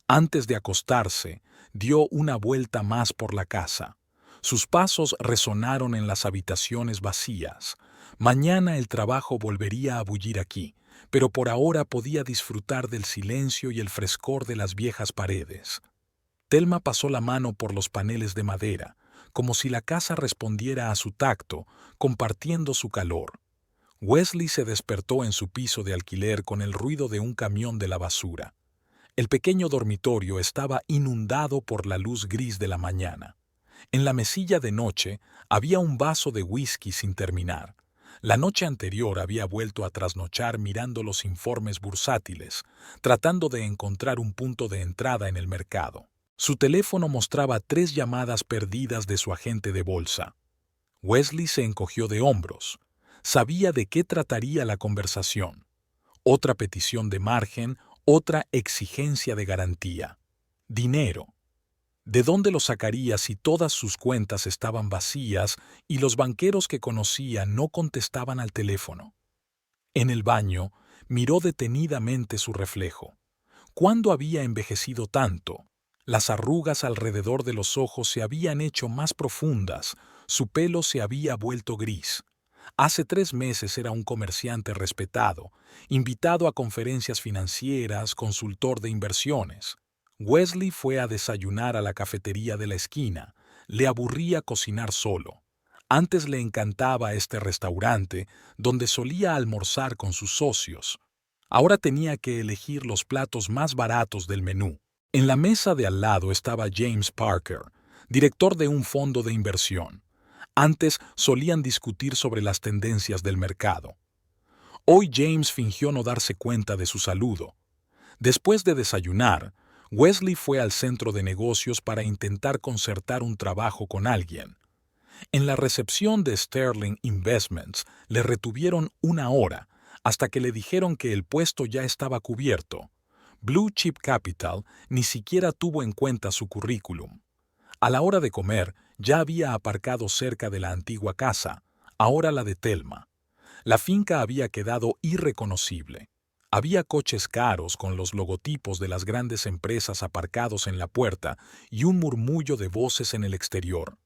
[SPEAKER 1] Antes de acostarse, dio una vuelta más por la casa. Sus pasos resonaron en las habitaciones vacías. Mañana el trabajo volvería a bullir aquí, pero por ahora podía disfrutar del silencio y el frescor de las viejas paredes. Thelma pasó la mano por los paneles de madera, como si la casa respondiera a su tacto, compartiendo su calor. Wesley se despertó en su piso de alquiler con el ruido de un camión de la basura. El pequeño dormitorio estaba inundado por la luz gris de la mañana. En la mesilla de noche había un vaso de whisky sin terminar. La noche anterior había vuelto a trasnochar mirando los informes bursátiles, tratando de encontrar un punto de entrada en el mercado. Su teléfono mostraba 3 llamadas perdidas de su agente de bolsa. Wesley se encogió de hombros. Sabía de qué trataría la conversación. Otra petición de margen, otra exigencia de garantía. Dinero. ¿De dónde lo sacaría si todas sus cuentas estaban vacías y los banqueros que conocía no contestaban al teléfono? En el baño, miró detenidamente su reflejo. ¿Cuándo había envejecido tanto? Las arrugas alrededor de los ojos se habían hecho más profundas, su pelo se había vuelto gris. Hace 3 meses era un comerciante respetado, invitado a conferencias financieras, consultor de inversiones. Wesley fue a desayunar a la cafetería de la esquina. Le aburría cocinar solo. Antes le encantaba este restaurante, donde solía almorzar con sus socios. Ahora tenía que elegir los platos más baratos del menú. En la mesa de al lado estaba James Parker, director de un fondo de inversión. Antes solían discutir sobre las tendencias del mercado. Hoy James fingió no darse cuenta de su saludo. Después de desayunar, Wesley fue al centro de negocios para intentar concertar un trabajo con alguien. En la recepción de Sterling Investments le retuvieron 1 hora, hasta que le dijeron que el puesto ya estaba cubierto. Blue Chip Capital ni siquiera tuvo en cuenta su currículum. A la hora de comer, ya había aparcado cerca de la antigua casa, ahora la de Thelma. La finca había quedado irreconocible. Había coches caros con los logotipos de las grandes empresas aparcados en la puerta y un murmullo de voces en el exterior.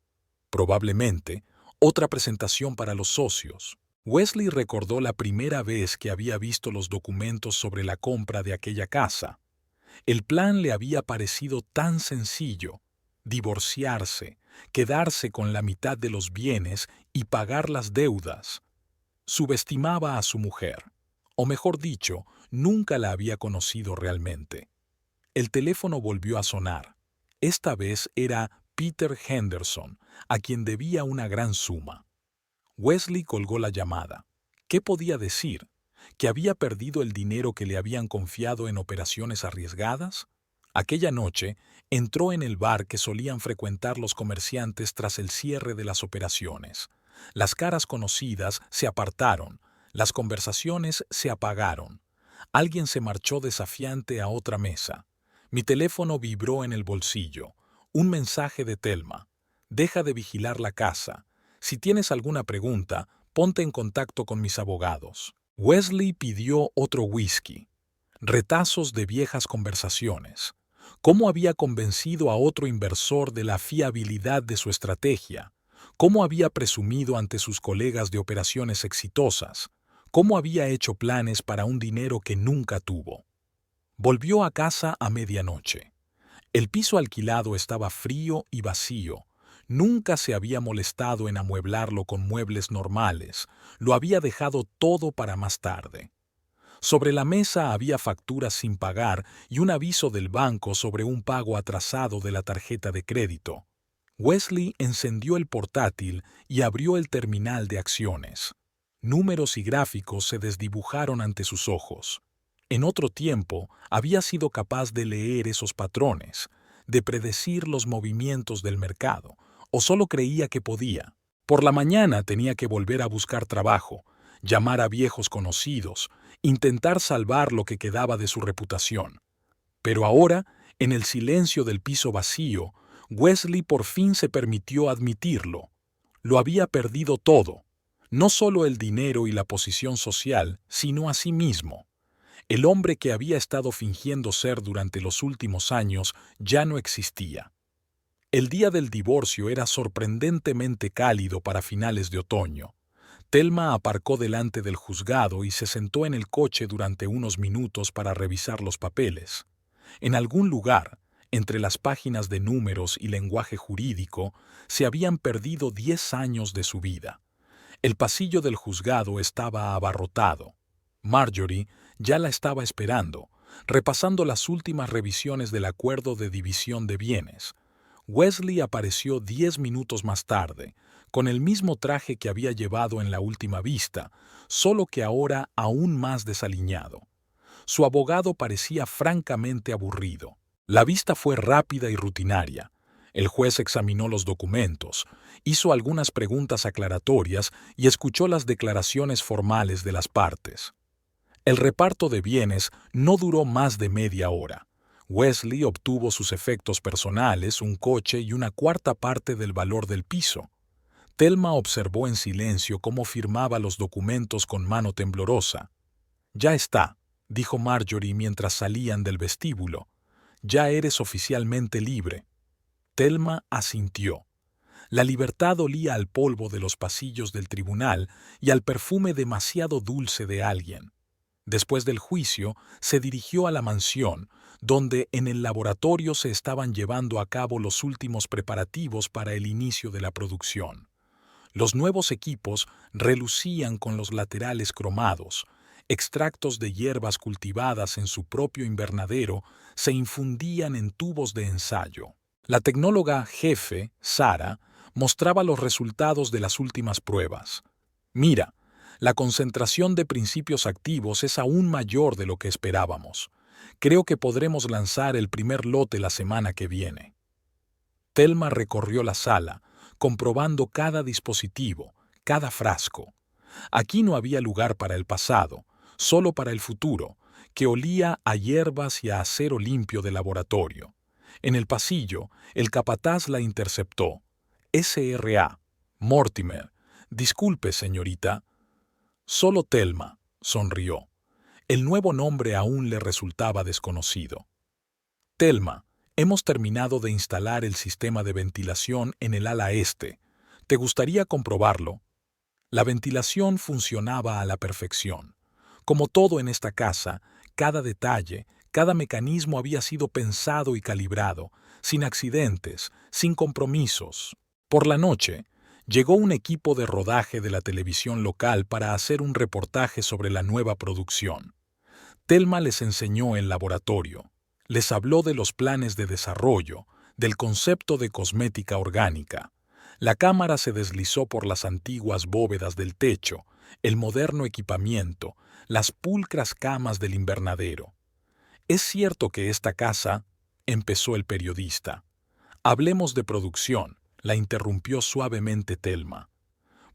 [SPEAKER 1] Probablemente, otra presentación para los socios. Wesley recordó la primera vez que había visto los documentos sobre la compra de aquella casa. El plan le había parecido tan sencillo: divorciarse, quedarse con la mitad de los bienes y pagar las deudas. Subestimaba a su mujer, o mejor dicho, nunca la había conocido realmente. El teléfono volvió a sonar. Esta vez era Peter Henderson, a quien debía una gran suma. Wesley colgó la llamada. ¿Qué podía decir? ¿Que había perdido el dinero que le habían confiado en operaciones arriesgadas? Aquella noche entró en el bar que solían frecuentar los comerciantes tras el cierre de las operaciones. Las caras conocidas se apartaron, las conversaciones se apagaron. Alguien se marchó desafiante a otra mesa. Mi teléfono vibró en el bolsillo. Un mensaje de Thelma. Deja de vigilar la casa. Si tienes alguna pregunta, ponte en contacto con mis abogados. Wesley pidió otro whisky. Retazos de viejas conversaciones. ¿Cómo había convencido a otro inversor de la fiabilidad de su estrategia? ¿Cómo había presumido ante sus colegas de operaciones exitosas? ¿Cómo había hecho planes para un dinero que nunca tuvo? Volvió a casa a medianoche. El piso alquilado estaba frío y vacío. Nunca se había molestado en amueblarlo con muebles normales. Lo había dejado todo para más tarde. Sobre la mesa había facturas sin pagar y un aviso del banco sobre un pago atrasado de la tarjeta de crédito. Wesley encendió el portátil y abrió el terminal de acciones. Números y gráficos se desdibujaron ante sus ojos. En otro tiempo había sido capaz de leer esos patrones, de predecir los movimientos del mercado, o solo creía que podía. Por la mañana tenía que volver a buscar trabajo, llamar a viejos conocidos, intentar salvar lo que quedaba de su reputación. Pero ahora, en el silencio del piso vacío, Wesley por fin se permitió admitirlo. Lo había perdido todo, no solo el dinero y la posición social, sino a sí mismo. El hombre que había estado fingiendo ser durante los últimos años ya no existía. El día del divorcio era sorprendentemente cálido para finales de otoño. Thelma aparcó delante del juzgado y se sentó en el coche durante unos minutos para revisar los papeles. En algún lugar, entre las páginas de números y lenguaje jurídico, se habían perdido 10 años de su vida. El pasillo del juzgado estaba abarrotado. Marjorie ya la estaba esperando, repasando las últimas revisiones del acuerdo de división de bienes. Wesley apareció 10 minutos más tarde, con el mismo traje que había llevado en la última vista, solo que ahora aún más desaliñado. Su abogado parecía francamente aburrido. La vista fue rápida y rutinaria. El juez examinó los documentos, hizo algunas preguntas aclaratorias y escuchó las declaraciones formales de las partes. El reparto de bienes no duró más de media hora. Wesley obtuvo sus efectos personales, un coche y una cuarta parte del valor del piso. Thelma observó en silencio cómo firmaba los documentos con mano temblorosa. «Ya está», dijo Marjorie mientras salían del vestíbulo. «Ya eres oficialmente libre». Thelma asintió. La libertad olía al polvo de los pasillos del tribunal y al perfume demasiado dulce de alguien. Después del juicio, se dirigió a la mansión, donde en el laboratorio se estaban llevando a cabo los últimos preparativos para el inicio de la producción. Los nuevos equipos relucían con los laterales cromados. Extractos de hierbas cultivadas en su propio invernadero se infundían en tubos de ensayo. La tecnóloga jefe, Sara, mostraba los resultados de las últimas pruebas. «Mira, la concentración de principios activos es aún mayor de lo que esperábamos. Creo que podremos lanzar el primer lote la semana que viene». Thelma recorrió la sala, comprobando cada dispositivo, cada frasco. Aquí no había lugar para el pasado, solo para el futuro, que olía a hierbas y a acero limpio de laboratorio. En el pasillo, el capataz la interceptó. «S.R.A. Mortimer. Disculpe, señorita». Solo Thelma sonrió. El nuevo nombre aún le resultaba desconocido. «Thelma, hemos terminado de instalar el sistema de ventilación en el ala este. ¿Te gustaría comprobarlo?» La ventilación funcionaba a la perfección. Como todo en esta casa, cada detalle, cada mecanismo había sido pensado y calibrado, sin accidentes, sin compromisos. Por la noche, llegó un equipo de rodaje de la televisión local para hacer un reportaje sobre la nueva producción. Thelma les enseñó el laboratorio. Les habló de los planes de desarrollo, del concepto de cosmética orgánica. La cámara se deslizó por las antiguas bóvedas del techo, el moderno equipamiento, las pulcras camas del invernadero. «Es cierto que esta casa», empezó el periodista. «Hablemos de producción», la interrumpió suavemente Thelma.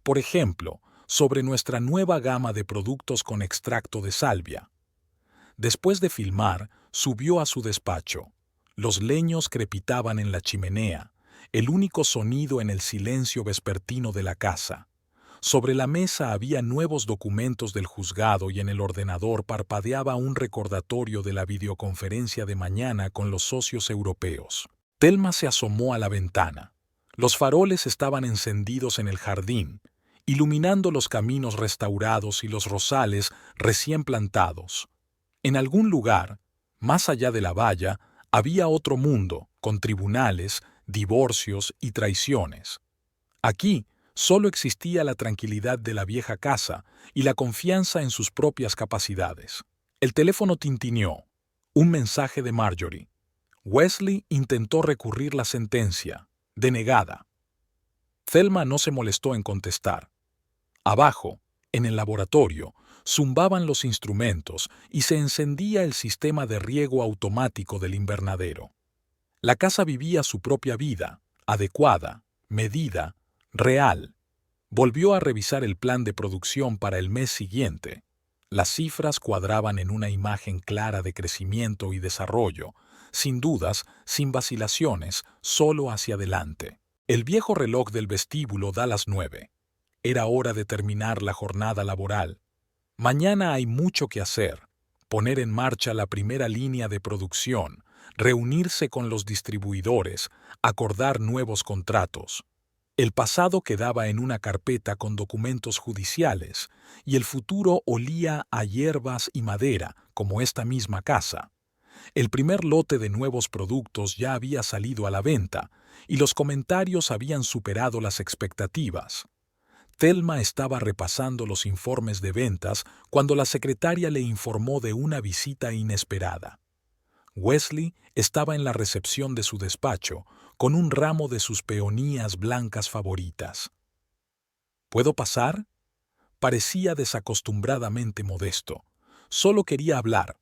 [SPEAKER 1] «Por ejemplo, sobre nuestra nueva gama de productos con extracto de salvia». Después de filmar, subió a su despacho. Los leños crepitaban en la chimenea, el único sonido en el silencio vespertino de la casa. Sobre la mesa había nuevos documentos del juzgado y en el ordenador parpadeaba un recordatorio de la videoconferencia de mañana con los socios europeos. Thelma se asomó a la ventana. Los faroles estaban encendidos en el jardín, iluminando los caminos restaurados y los rosales recién plantados. En algún lugar, más allá de la valla, había otro mundo, con tribunales, divorcios y traiciones. Aquí solo existía la tranquilidad de la vieja casa y la confianza en sus propias capacidades. El teléfono tintineó. Un mensaje de Marjorie. Wesley intentó recurrir la sentencia. Denegada. Thelma no se molestó en contestar. Abajo, en el laboratorio, zumbaban los instrumentos y se encendía el sistema de riego automático del invernadero. La casa vivía su propia vida, adecuada, medida, real. Volvió a revisar el plan de producción para el mes siguiente. Las cifras cuadraban en una imagen clara de crecimiento y desarrollo, sin dudas, sin vacilaciones, solo hacia adelante. El viejo reloj del vestíbulo da las 9. Era hora de terminar la jornada laboral. Mañana hay mucho que hacer. Poner en marcha la primera línea de producción, reunirse con los distribuidores, acordar nuevos contratos. El pasado quedaba en una carpeta con documentos judiciales y el futuro olía a hierbas y madera, como esta misma casa. El primer lote de nuevos productos ya había salido a la venta y los comentarios habían superado las expectativas. Thelma estaba repasando los informes de ventas cuando la secretaria le informó de una visita inesperada. Wesley estaba en la recepción de su despacho con un ramo de sus peonías blancas favoritas. ¿Puedo pasar? Parecía desacostumbradamente modesto. Solo quería hablar.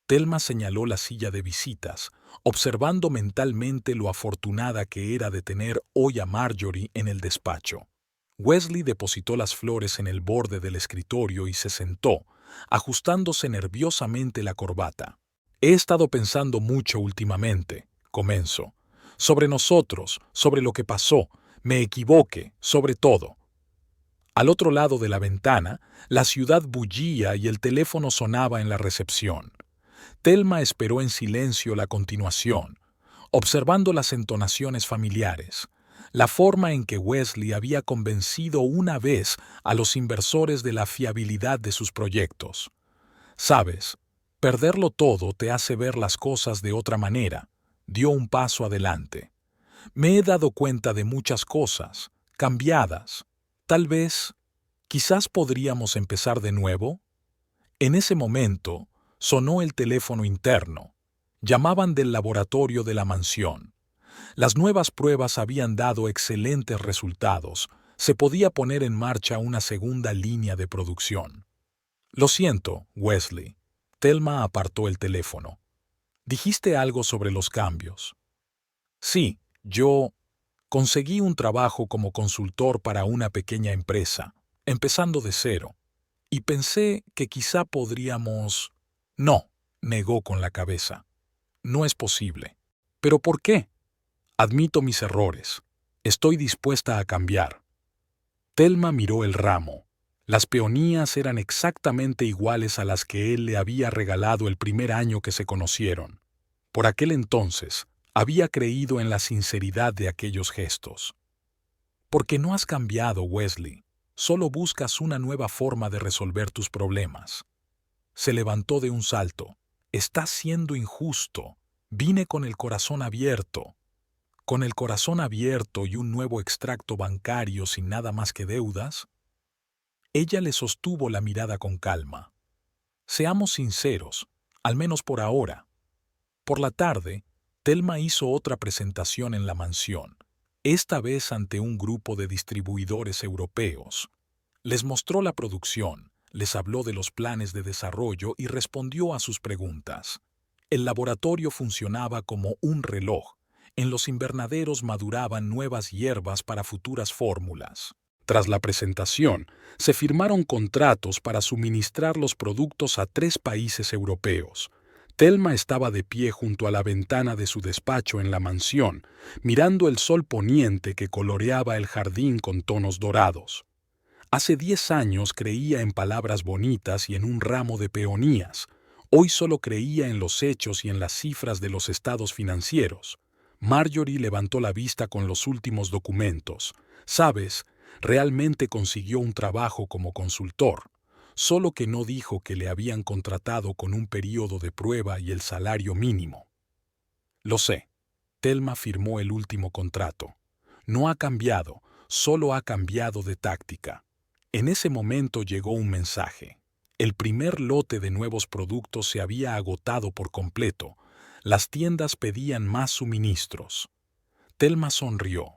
[SPEAKER 1] Thelma señaló la silla de visitas, observando mentalmente lo afortunada que era de tener hoy a Marjorie en el despacho. Wesley depositó las flores en el borde del escritorio y se sentó, ajustándose nerviosamente la corbata. He estado pensando mucho últimamente, comenzó, sobre nosotros, sobre lo que pasó, me equivoqué, sobre todo. Al otro lado de la ventana, la ciudad bullía y el teléfono sonaba en la recepción. Thelma esperó en silencio la continuación, observando las entonaciones familiares, la forma en que Wesley había convencido una vez a los inversores de la fiabilidad de sus proyectos. Sabes, perderlo todo te hace ver las cosas de otra manera. Dio un paso adelante. Me he dado cuenta de muchas cosas, cambiadas. Tal vez, quizás podríamos empezar de nuevo. En ese momento, sonó el teléfono interno. Llamaban del laboratorio de la mansión. Las nuevas pruebas habían dado excelentes resultados. Se podía poner en marcha una segunda línea de producción. Lo siento, Wesley. Thelma apartó el teléfono. ¿Dijiste algo sobre los cambios? Sí, yo conseguí un trabajo como consultor para una pequeña empresa, empezando de cero, y pensé que quizá podríamos... No, negó con la cabeza. No es posible. ¿Pero por qué? Admito mis errores. Estoy dispuesta a cambiar. Thelma miró el ramo. Las peonías eran exactamente iguales a las que él le había regalado el primer año que se conocieron. Por aquel entonces, había creído en la sinceridad de aquellos gestos. Porque no has cambiado, Wesley. Solo buscas una nueva forma de resolver tus problemas. Se levantó de un salto. Estás siendo injusto. Vine con el corazón abierto. Con el corazón abierto y un nuevo extracto bancario sin nada más que deudas. Ella le sostuvo la mirada con calma. Seamos sinceros, al menos por ahora. Por la tarde, Thelma hizo otra presentación en la mansión, esta vez ante un grupo de distribuidores europeos. Les mostró la producción, les habló de los planes de desarrollo y respondió a sus preguntas. El laboratorio funcionaba como un reloj. En los invernaderos maduraban nuevas hierbas para futuras fórmulas. Tras la presentación, se firmaron contratos para suministrar los productos a 3 países europeos. Thelma estaba de pie junto a la ventana de su despacho en la mansión, mirando el sol poniente que coloreaba el jardín con tonos dorados. Hace 10 años creía en palabras bonitas y en un ramo de peonías. Hoy solo creía en los hechos y en las cifras de los estados financieros. Marjorie levantó la vista con los últimos documentos. ¿Sabes? Realmente consiguió un trabajo como consultor, solo que no dijo que le habían contratado con un período de prueba y el salario mínimo. Lo sé. Thelma firmó el último contrato. No ha cambiado, solo ha cambiado de táctica. En ese momento llegó un mensaje. El primer lote de nuevos productos se había agotado por completo. Las tiendas pedían más suministros. Thelma sonrió.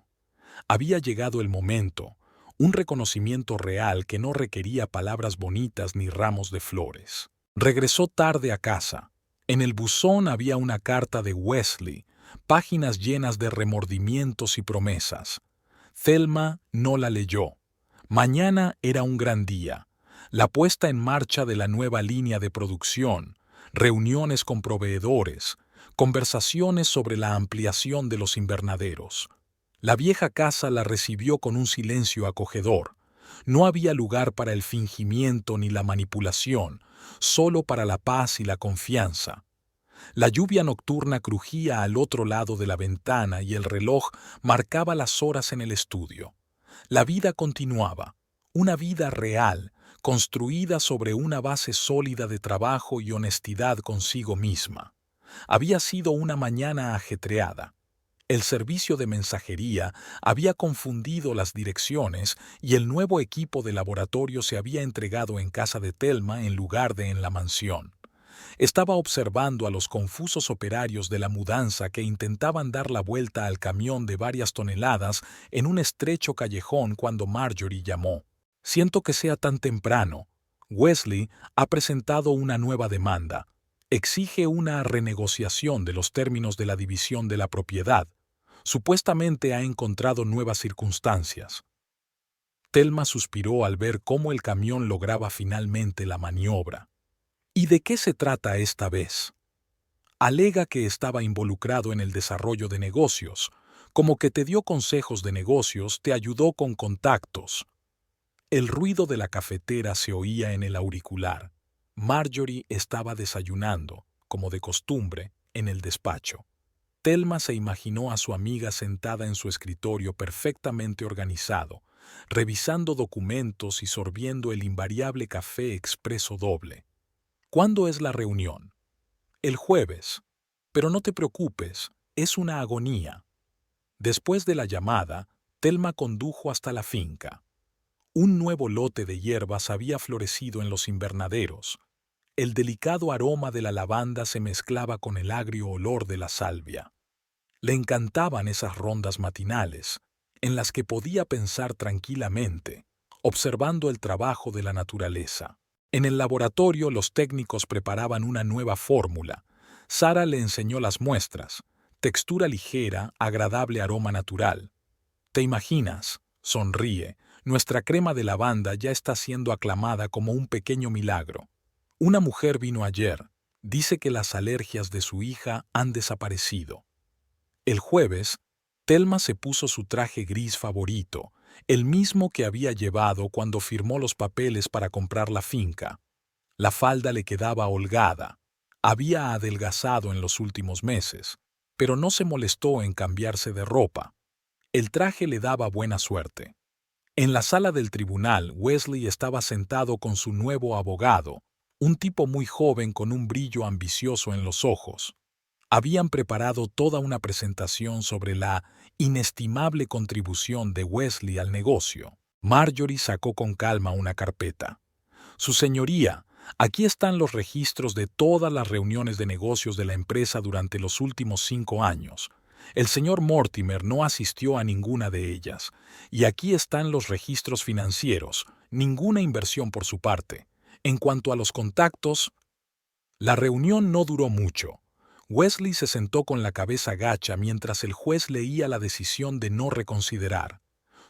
[SPEAKER 1] Había llegado el momento, un reconocimiento real que no requería palabras bonitas ni ramos de flores. Regresó tarde a casa. En el buzón había una carta de Wesley, páginas llenas de remordimientos y promesas. Thelma no la leyó. Mañana era un gran día. La puesta en marcha de la nueva línea de producción, reuniones con proveedores, conversaciones sobre la ampliación de los invernaderos. La vieja casa la recibió con un silencio acogedor. No había lugar para el fingimiento ni la manipulación, solo para la paz y la confianza. La lluvia nocturna crujía al otro lado de la ventana y el reloj marcaba las horas en el estudio. La vida continuaba, una vida real, construida sobre una base sólida de trabajo y honestidad consigo misma. Había sido una mañana ajetreada. El servicio de mensajería había confundido las direcciones y el nuevo equipo de laboratorio se había entregado en casa de Thelma en lugar de en la mansión. Estaba observando a los confusos operarios de la mudanza que intentaban dar la vuelta al camión de varias toneladas en un estrecho callejón cuando Marjorie llamó. «Siento que sea tan temprano. Wesley ha presentado una nueva demanda. Exige una renegociación de los términos de la división de la propiedad. Supuestamente ha encontrado nuevas circunstancias». Thelma suspiró al ver cómo el camión lograba finalmente la maniobra. ¿Y de qué se trata esta vez? Alega que estaba involucrado en el desarrollo de negocios, como que te dio consejos de negocios, te ayudó con contactos. El ruido de la cafetera se oía en el auricular. Marjorie estaba desayunando, como de costumbre, en el despacho. Thelma se imaginó a su amiga sentada en su escritorio perfectamente organizado, revisando documentos y sorbiendo el invariable café expreso doble. ¿Cuándo es la reunión? El jueves. Pero no te preocupes, es una agonía. Después de la llamada, Thelma condujo hasta la finca. Un nuevo lote de hierbas había florecido en los invernaderos. El delicado aroma de la lavanda se mezclaba con el agrio olor de la salvia. Le encantaban esas rondas matinales, en las que podía pensar tranquilamente, observando el trabajo de la naturaleza. En el laboratorio los técnicos preparaban una nueva fórmula. Sara le enseñó las muestras. Textura ligera, agradable aroma natural. ¿Te imaginas? Sonríe. Nuestra crema de lavanda ya está siendo aclamada como un pequeño milagro. Una mujer vino ayer. Dice que las alergias de su hija han desaparecido. El jueves, Thelma se puso su traje gris favorito, el mismo que había llevado cuando firmó los papeles para comprar la finca. La falda le quedaba holgada. Había adelgazado en los últimos meses, pero no se molestó en cambiarse de ropa. El traje le daba buena suerte. En la sala del tribunal, Wesley estaba sentado con su nuevo abogado, un tipo muy joven con un brillo ambicioso en los ojos. Habían preparado toda una presentación sobre la inestimable contribución de Wesley al negocio. Marjorie sacó con calma una carpeta. «Su señoría, aquí están los registros de todas las reuniones de negocios de la empresa durante los últimos 5 años. El señor Mortimer no asistió a ninguna de ellas. Y aquí están los registros financieros, ninguna inversión por su parte. En cuanto a los contactos...» La reunión no duró mucho. Wesley se sentó con la cabeza gacha mientras el juez leía la decisión de no reconsiderar.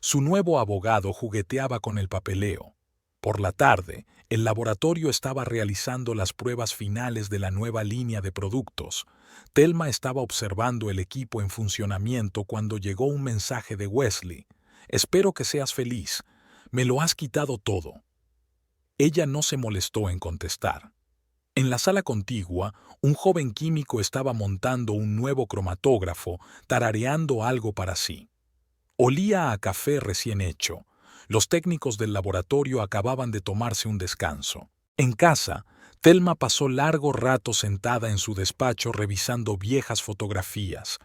[SPEAKER 1] Su nuevo abogado jugueteaba con el papeleo. Por la tarde, el laboratorio estaba realizando las pruebas finales de la nueva línea de productos. Thelma estaba observando el equipo en funcionamiento cuando llegó un mensaje de Wesley. «Espero que seas feliz. Me lo has quitado todo». Ella no se molestó en contestar. En la sala contigua, un joven químico estaba montando un nuevo cromatógrafo, tarareando algo para sí. Olía a café recién hecho. Los técnicos del laboratorio acababan de tomarse un descanso. En casa, Thelma pasó largo rato sentada en su despacho revisando viejas fotografías.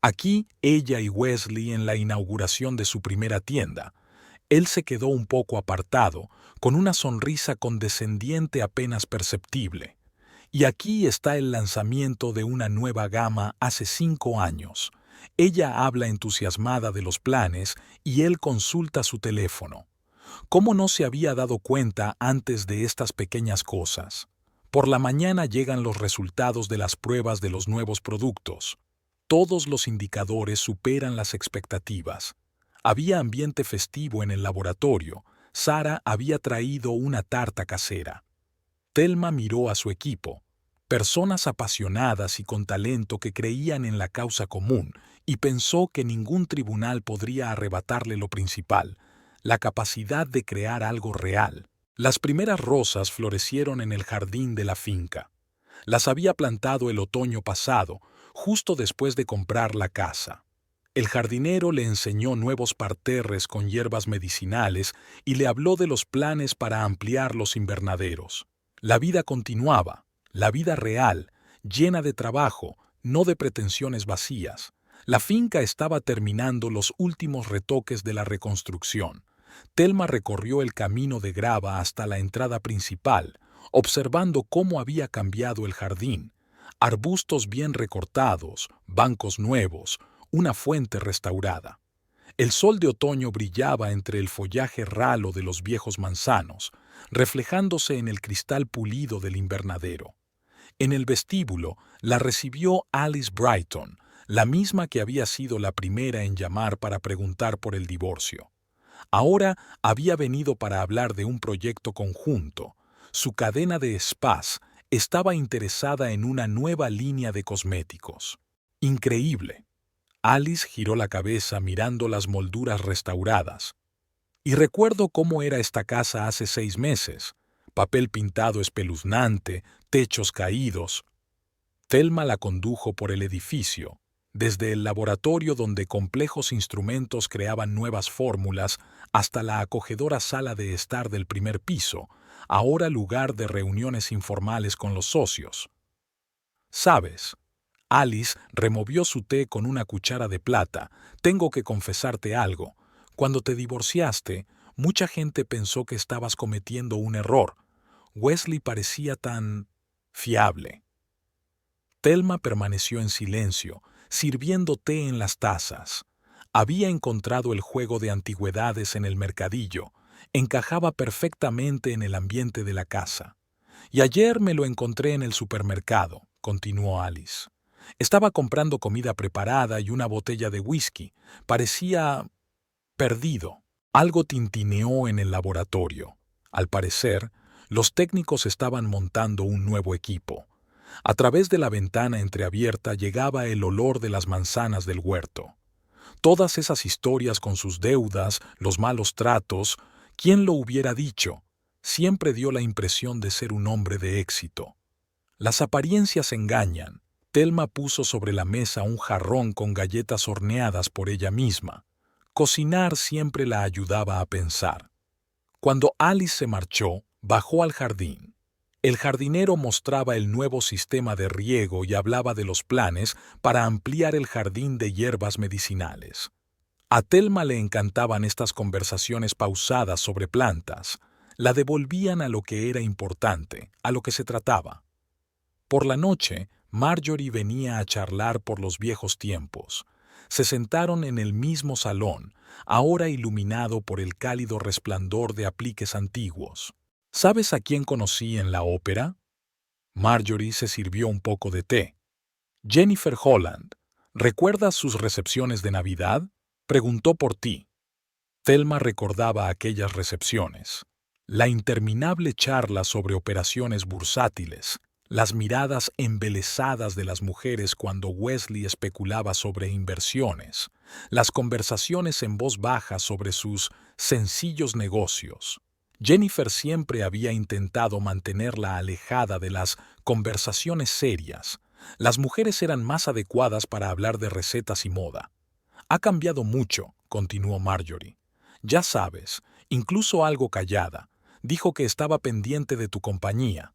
[SPEAKER 1] Aquí ella y Wesley en la inauguración de su primera tienda. Él se quedó un poco apartado, con una sonrisa condescendiente apenas perceptible. Y aquí está el lanzamiento de una nueva gama hace 5 años. Ella habla entusiasmada de los planes y él consulta su teléfono. ¿Cómo no se había dado cuenta antes de estas pequeñas cosas? Por la mañana llegan los resultados de las pruebas de los nuevos productos. Todos los indicadores superan las expectativas. Había ambiente festivo en el laboratorio. Sara había traído una tarta casera. Thelma miró a su equipo, personas apasionadas y con talento que creían en la causa común, y pensó que ningún tribunal podría arrebatarle lo principal, la capacidad de crear algo real. Las primeras rosas florecieron en el jardín de la finca. Las había plantado el otoño pasado, justo después de comprar la casa. El jardinero le enseñó nuevos parterres con hierbas medicinales y le habló de los planes para ampliar los invernaderos. La vida continuaba, la vida real, llena de trabajo, no de pretensiones vacías. La finca estaba terminando los últimos retoques de la reconstrucción. Thelma recorrió el camino de grava hasta la entrada principal, observando cómo había cambiado el jardín. Arbustos bien recortados, bancos nuevos, una fuente restaurada. El sol de otoño brillaba entre el follaje ralo de los viejos manzanos, reflejándose en el cristal pulido del invernadero. En el vestíbulo la recibió Alice Brighton, la misma que había sido la primera en llamar para preguntar por el divorcio. Ahora había venido para hablar de un proyecto conjunto. Su cadena de spas estaba interesada en una nueva línea de cosméticos. Increíble. Alice giró la cabeza mirando las molduras restauradas. Y recuerdo cómo era esta casa hace 6 meses. Papel pintado espeluznante, techos caídos. Thelma la condujo por el edificio, desde el laboratorio donde complejos instrumentos creaban nuevas fórmulas hasta la acogedora sala de estar del primer piso, ahora lugar de reuniones informales con los socios. ¿Sabes? Alice removió su té con una cuchara de plata. Tengo que confesarte algo. Cuando te divorciaste, mucha gente pensó que estabas cometiendo un error. Wesley parecía tan fiable. Thelma permaneció en silencio, sirviendo té en las tazas. Había encontrado el juego de antigüedades en el mercadillo. Encajaba perfectamente en el ambiente de la casa. Y ayer me lo encontré en el supermercado, continuó Alice. Estaba comprando comida preparada y una botella de whisky. Parecía perdido. Algo tintineó en el laboratorio. Al parecer, los técnicos estaban montando un nuevo equipo. A través de la ventana entreabierta llegaba el olor de las manzanas del huerto. Todas esas historias con sus deudas, los malos tratos, ¿quién lo hubiera dicho? Siempre dio la impresión de ser un hombre de éxito. Las apariencias engañan. Thelma puso sobre la mesa un jarrón con galletas horneadas por ella misma. Cocinar siempre la ayudaba a pensar. Cuando Alice se marchó, bajó al jardín. El jardinero mostraba el nuevo sistema de riego y hablaba de los planes para ampliar el jardín de hierbas medicinales. A Thelma le encantaban estas conversaciones pausadas sobre plantas. La devolvían a lo que era importante, a lo que se trataba. Por la noche, Marjorie venía a charlar por los viejos tiempos. Se sentaron en el mismo salón, ahora iluminado por el cálido resplandor de apliques antiguos. ¿Sabes a quién conocí en la ópera? Marjorie se sirvió un poco de té. Jennifer Holland. ¿Recuerdas sus recepciones de Navidad? Preguntó por ti. Thelma recordaba aquellas recepciones. La interminable charla sobre operaciones bursátiles, las miradas embelesadas de las mujeres cuando Wesley especulaba sobre inversiones, las conversaciones en voz baja sobre sus sencillos negocios. Jennifer siempre había intentado mantenerla alejada de las conversaciones serias. Las mujeres eran más adecuadas para hablar de recetas y moda. Ha cambiado mucho, continuó Marjorie. Ya sabes, incluso algo callada. Dijo que estaba pendiente de tu compañía.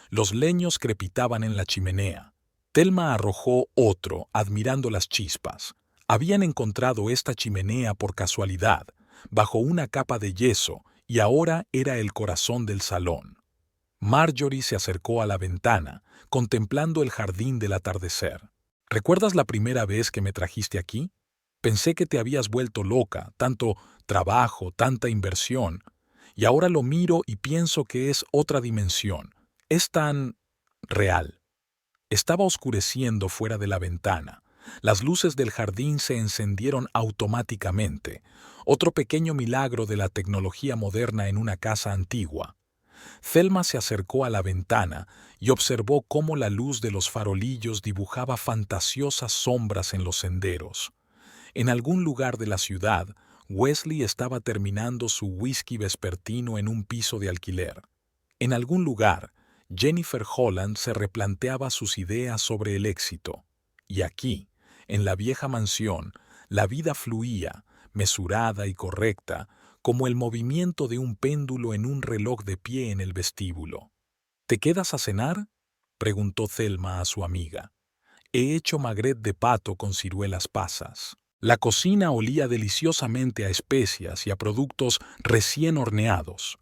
[SPEAKER 1] Los leños crepitaban en la chimenea. Thelma arrojó otro, admirando las chispas. Habían encontrado esta chimenea por casualidad. bajo una capa de yeso, y ahora era el corazón del salón. Marjorie se acercó a la ventana, contemplando el jardín del atardecer. ¿Recuerdas la primera vez que me trajiste aquí? Pensé que te habías vuelto loca, tanto trabajo, tanta inversión, y ahora lo miro y pienso que es otra dimensión. Es tan real. Estaba oscureciendo fuera de la ventana. Las luces del jardín se encendieron automáticamente, otro pequeño milagro de la tecnología moderna en una casa antigua. Thelma se acercó a la ventana y observó cómo la luz de los farolillos dibujaba fantasiosas sombras en los senderos. En algún lugar de la ciudad, Wesley estaba terminando su whisky vespertino en un piso de alquiler. En algún lugar, Jennifer Holland se replanteaba sus ideas sobre el éxito. Y aquí, en la vieja mansión, la vida fluía, mesurada y correcta, como el movimiento de un péndulo en un reloj de pie en el vestíbulo. ¿Te quedas a cenar?, preguntó Thelma a su amiga. He hecho magret de pato con ciruelas pasas. La cocina olía deliciosamente a especias y a productos recién horneados.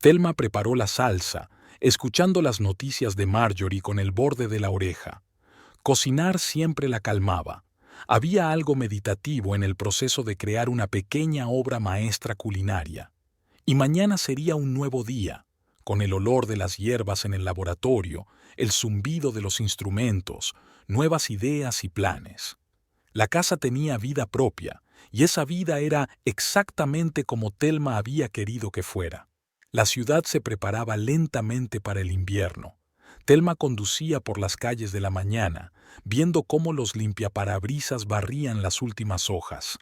[SPEAKER 1] Thelma preparó la salsa, escuchando las noticias de Marjorie con el borde de la oreja. Cocinar siempre la calmaba. Había algo meditativo en el proceso de crear una pequeña obra maestra culinaria. Y mañana sería un nuevo día, con el olor de las hierbas en el laboratorio, el zumbido de los instrumentos, nuevas ideas y planes. La casa tenía vida propia, y esa vida era exactamente como Thelma había querido que fuera. La ciudad se preparaba lentamente para el invierno. Thelma conducía por las calles de la mañana, viendo cómo los limpiaparabrisas barrían las últimas hojas.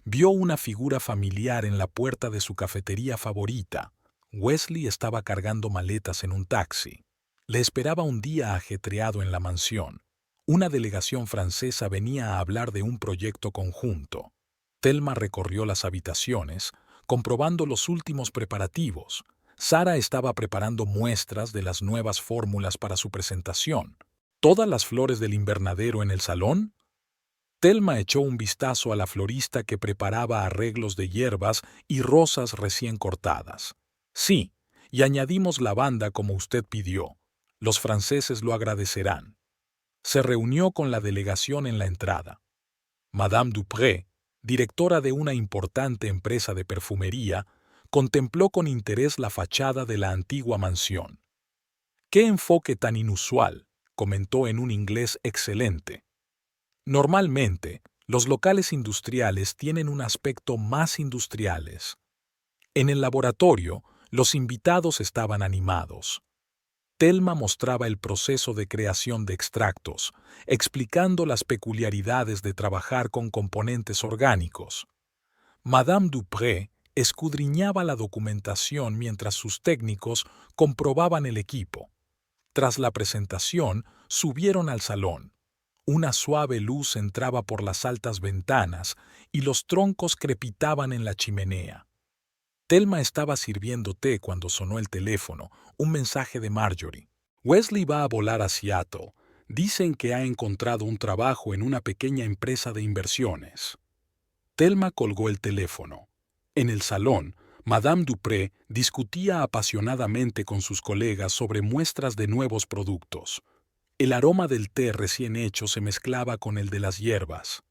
[SPEAKER 1] Vio una figura familiar en la puerta de su cafetería favorita. Wesley estaba cargando maletas en un taxi. Le esperaba un día ajetreado en la mansión. Una delegación francesa venía a hablar de un proyecto conjunto. Thelma recorrió las habitaciones, comprobando los últimos preparativos. Sara estaba preparando muestras de las nuevas fórmulas para su presentación. ¿Todas las flores del invernadero en el salón? Thelma echó un vistazo a la florista que preparaba arreglos de hierbas y rosas recién cortadas. Sí, y añadimos lavanda como usted pidió. Los franceses lo agradecerán. Se reunió con la delegación en la entrada. Madame Dupré, directora de una importante empresa de perfumería, contempló con interés la fachada de la antigua mansión. «¡Qué enfoque tan inusual!», comentó en un inglés excelente. Normalmente, los locales industriales tienen un aspecto más industriales. En el laboratorio, los invitados estaban animados. Thelma mostraba el proceso de creación de extractos, explicando las peculiaridades de trabajar con componentes orgánicos. Madame Dupré escudriñaba la documentación mientras sus técnicos comprobaban el equipo. Tras la presentación, subieron al salón. Una suave luz entraba por las altas ventanas y los troncos crepitaban en la chimenea. Thelma estaba sirviendo té cuando sonó el teléfono, un mensaje de Marjorie. Wesley va a volar a Seattle. Dicen que ha encontrado un trabajo en una pequeña empresa de inversiones. Thelma colgó el teléfono. En el salón, Madame Dupré discutía apasionadamente con sus colegas sobre muestras de nuevos productos. El aroma del té recién hecho se mezclaba con el de las hierbas.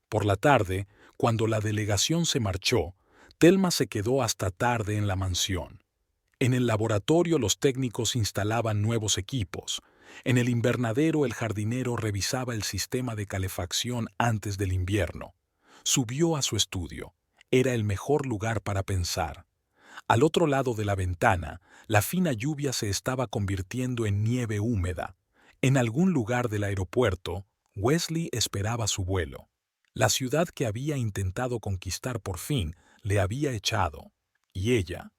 [SPEAKER 1] Por la tarde, cuando la delegación se marchó, Thelma se quedó hasta tarde en la mansión. En el laboratorio los técnicos instalaban nuevos equipos. En el invernadero el jardinero revisaba el sistema de calefacción antes del invierno. Subió a su estudio. Era el mejor lugar para pensar. Al otro lado de la ventana, la fina lluvia se estaba convirtiendo en nieve húmeda. En algún lugar del aeropuerto, Wesley esperaba su vuelo. La ciudad que había intentado conquistar por fin le había echado, y ella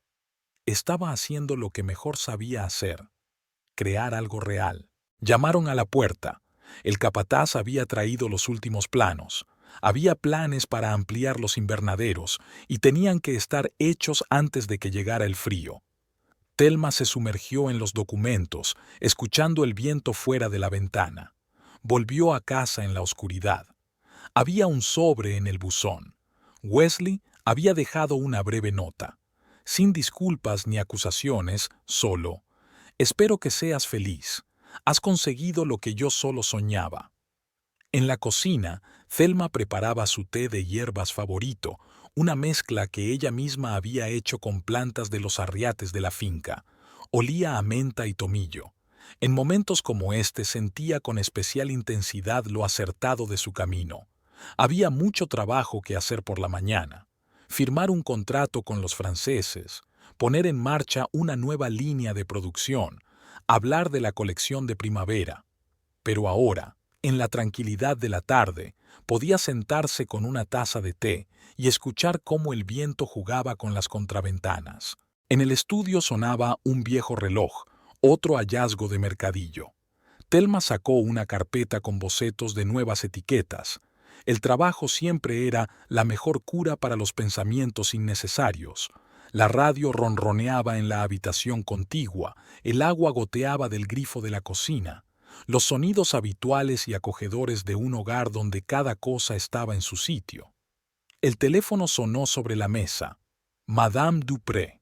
[SPEAKER 1] estaba haciendo lo que mejor sabía hacer: crear algo real. Llamaron a la puerta. El capataz había traído los últimos planos. Había planes para ampliar los invernaderos y tenían que estar hechos antes de que llegara el frío. Thelma se sumergió en los documentos, escuchando el viento fuera de la ventana. Volvió a casa en la oscuridad. Había un sobre en el buzón. Wesley Había dejado una breve nota, sin disculpas ni acusaciones, solo: «Espero que seas feliz. Has conseguido lo que yo solo soñaba». En la cocina, Thelma preparaba su té de hierbas favorito, una mezcla que ella misma había hecho con plantas de los arriates de la finca. Olía a menta y tomillo. En momentos como este sentía con especial intensidad lo acertado de su camino. Había mucho trabajo que hacer por la mañana: firmar un contrato con los franceses, poner en marcha una nueva línea de producción, hablar de la colección de primavera. Pero ahora, en la tranquilidad de la tarde, podía sentarse con una taza de té y escuchar cómo el viento jugaba con las contraventanas. En el estudio sonaba un viejo reloj, otro hallazgo de mercadillo. Thelma sacó una carpeta con bocetos de nuevas etiquetas. El trabajo siempre era la mejor cura para los pensamientos innecesarios. La radio ronroneaba en la habitación contigua, el agua goteaba del grifo de la cocina. Los sonidos habituales y acogedores de un hogar donde cada cosa estaba en su sitio. El teléfono sonó sobre la mesa. Madame Dupré.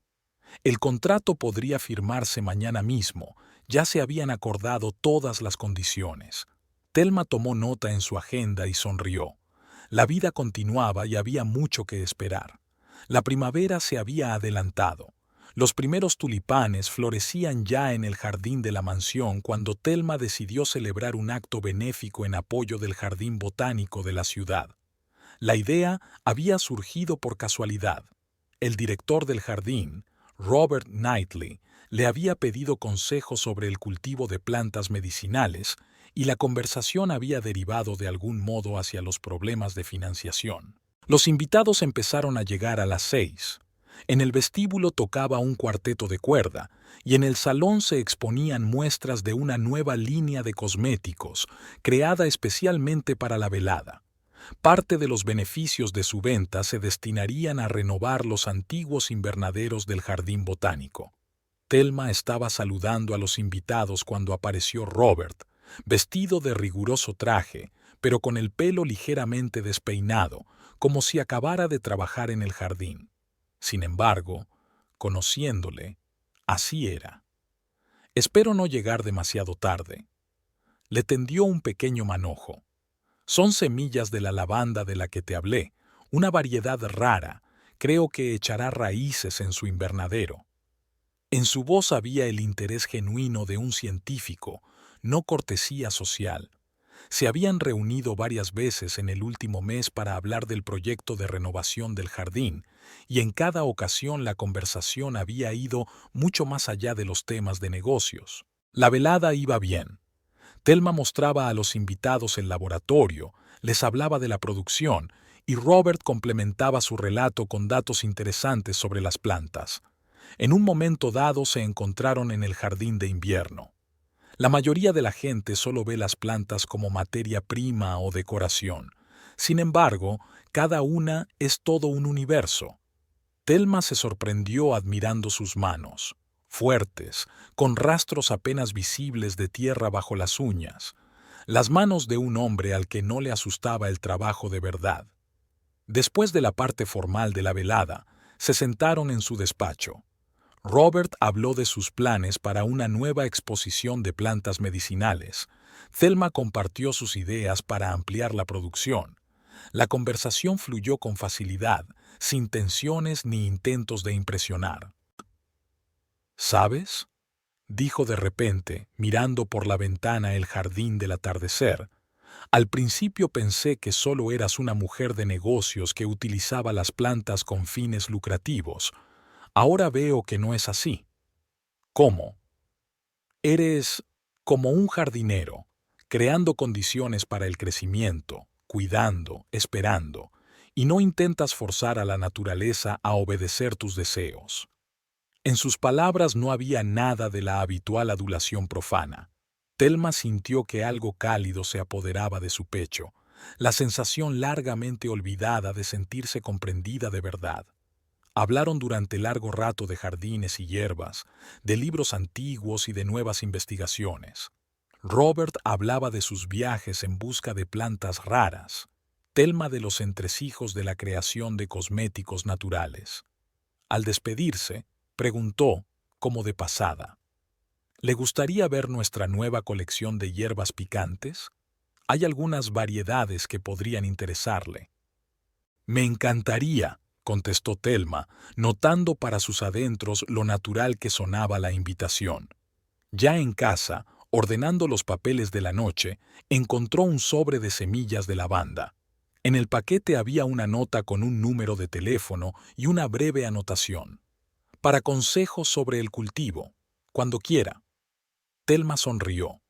[SPEAKER 1] El contrato podría firmarse mañana mismo, ya se habían acordado todas las condiciones. Thelma tomó nota en su agenda y sonrió. La vida continuaba y había mucho que esperar. La primavera se había adelantado. Los primeros tulipanes florecían ya en el jardín de la mansión cuando Thelma decidió celebrar un acto benéfico en apoyo del jardín botánico de la ciudad. La idea había surgido por casualidad. El director del jardín, Robert Knightley, le había pedido consejos sobre el cultivo de plantas medicinales y la conversación había derivado de algún modo hacia los problemas de financiación. Los invitados empezaron a llegar a las 6. En el vestíbulo tocaba un cuarteto de cuerda y en el salón se exponían muestras de una nueva línea de cosméticos creada especialmente para la velada. Parte de los beneficios de su venta se destinarían a renovar los antiguos invernaderos del jardín botánico. Thelma estaba saludando a los invitados cuando apareció Robert, vestido de riguroso traje, pero con el pelo ligeramente despeinado, como si acabara de trabajar en el jardín. Sin embargo, conociéndole, así era. «Espero no llegar demasiado tarde». Le tendió un pequeño manojo. «Son semillas de la lavanda de la que te hablé, una variedad rara. Creo que echará raíces en su invernadero». En su voz había el interés genuino de un científico, no cortesía social. Se habían reunido varias veces en el último mes para hablar del proyecto de renovación del jardín, y en cada ocasión la conversación había ido mucho más allá de los temas de negocios. La velada iba bien. Thelma mostraba a los invitados el laboratorio, les hablaba de la producción, y Robert complementaba su relato con datos interesantes sobre las plantas. En un momento dado se encontraron en el jardín de invierno. La mayoría de la gente solo ve las plantas como materia prima o decoración. Sin embargo, cada una es todo un universo. Thelma se sorprendió admirando sus manos, fuertes, con rastros apenas visibles de tierra bajo las uñas, las manos de un hombre al que no le asustaba el trabajo de verdad. Después de la parte formal de la velada, se sentaron en su despacho. Robert habló de sus planes para una nueva exposición de plantas medicinales. Thelma compartió sus ideas para ampliar la producción. La conversación fluyó con facilidad, sin tensiones ni intentos de impresionar. «¿Sabes?», dijo de repente, mirando por la ventana el jardín del atardecer. «Al principio pensé que solo eras una mujer de negocios que utilizaba las plantas con fines lucrativos. Ahora veo que no es así». «¿Cómo?». «Eres como un jardinero, creando condiciones para el crecimiento, cuidando, esperando, y no intentas forzar a la naturaleza a obedecer tus deseos». En sus palabras no había nada de la habitual adulación profana. Thelma sintió que algo cálido se apoderaba de su pecho, la sensación largamente olvidada de sentirse comprendida de verdad. Hablaron durante largo rato de jardines y hierbas, de libros antiguos y de nuevas investigaciones. Robert hablaba de sus viajes en busca de plantas raras. Telma de los entresijos de la creación de cosméticos naturales. Al despedirse, preguntó, como de pasada, ¿le gustaría ver nuestra nueva colección de hierbas picantes? Hay algunas variedades que podrían interesarle. Me encantaría, contestó Telma, notando para sus adentros lo natural que sonaba la invitación. Ya en casa, ordenando los papeles de la noche, encontró un sobre de semillas de lavanda. En el paquete había una nota con un número de teléfono y una breve anotación. Para consejos sobre el cultivo, cuando quiera. Telma sonrió.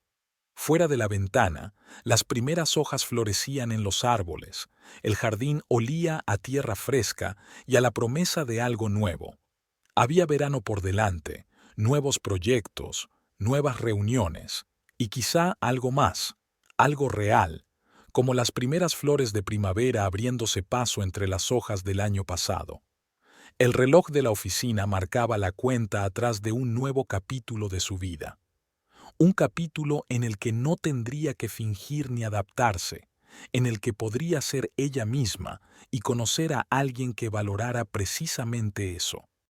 [SPEAKER 1] Fuera de la ventana, las primeras hojas florecían en los árboles, el jardín olía a tierra fresca y a la promesa de algo nuevo. Había verano por delante, nuevos proyectos, nuevas reuniones, y quizá algo más, algo real, como las primeras flores de primavera abriéndose paso entre las hojas del año pasado. El reloj de la oficina marcaba la cuenta atrás de un nuevo capítulo de su vida. Un capítulo en el que no tendría que fingir ni adaptarse, en el que podría ser ella misma y conocer a alguien que valorara precisamente eso.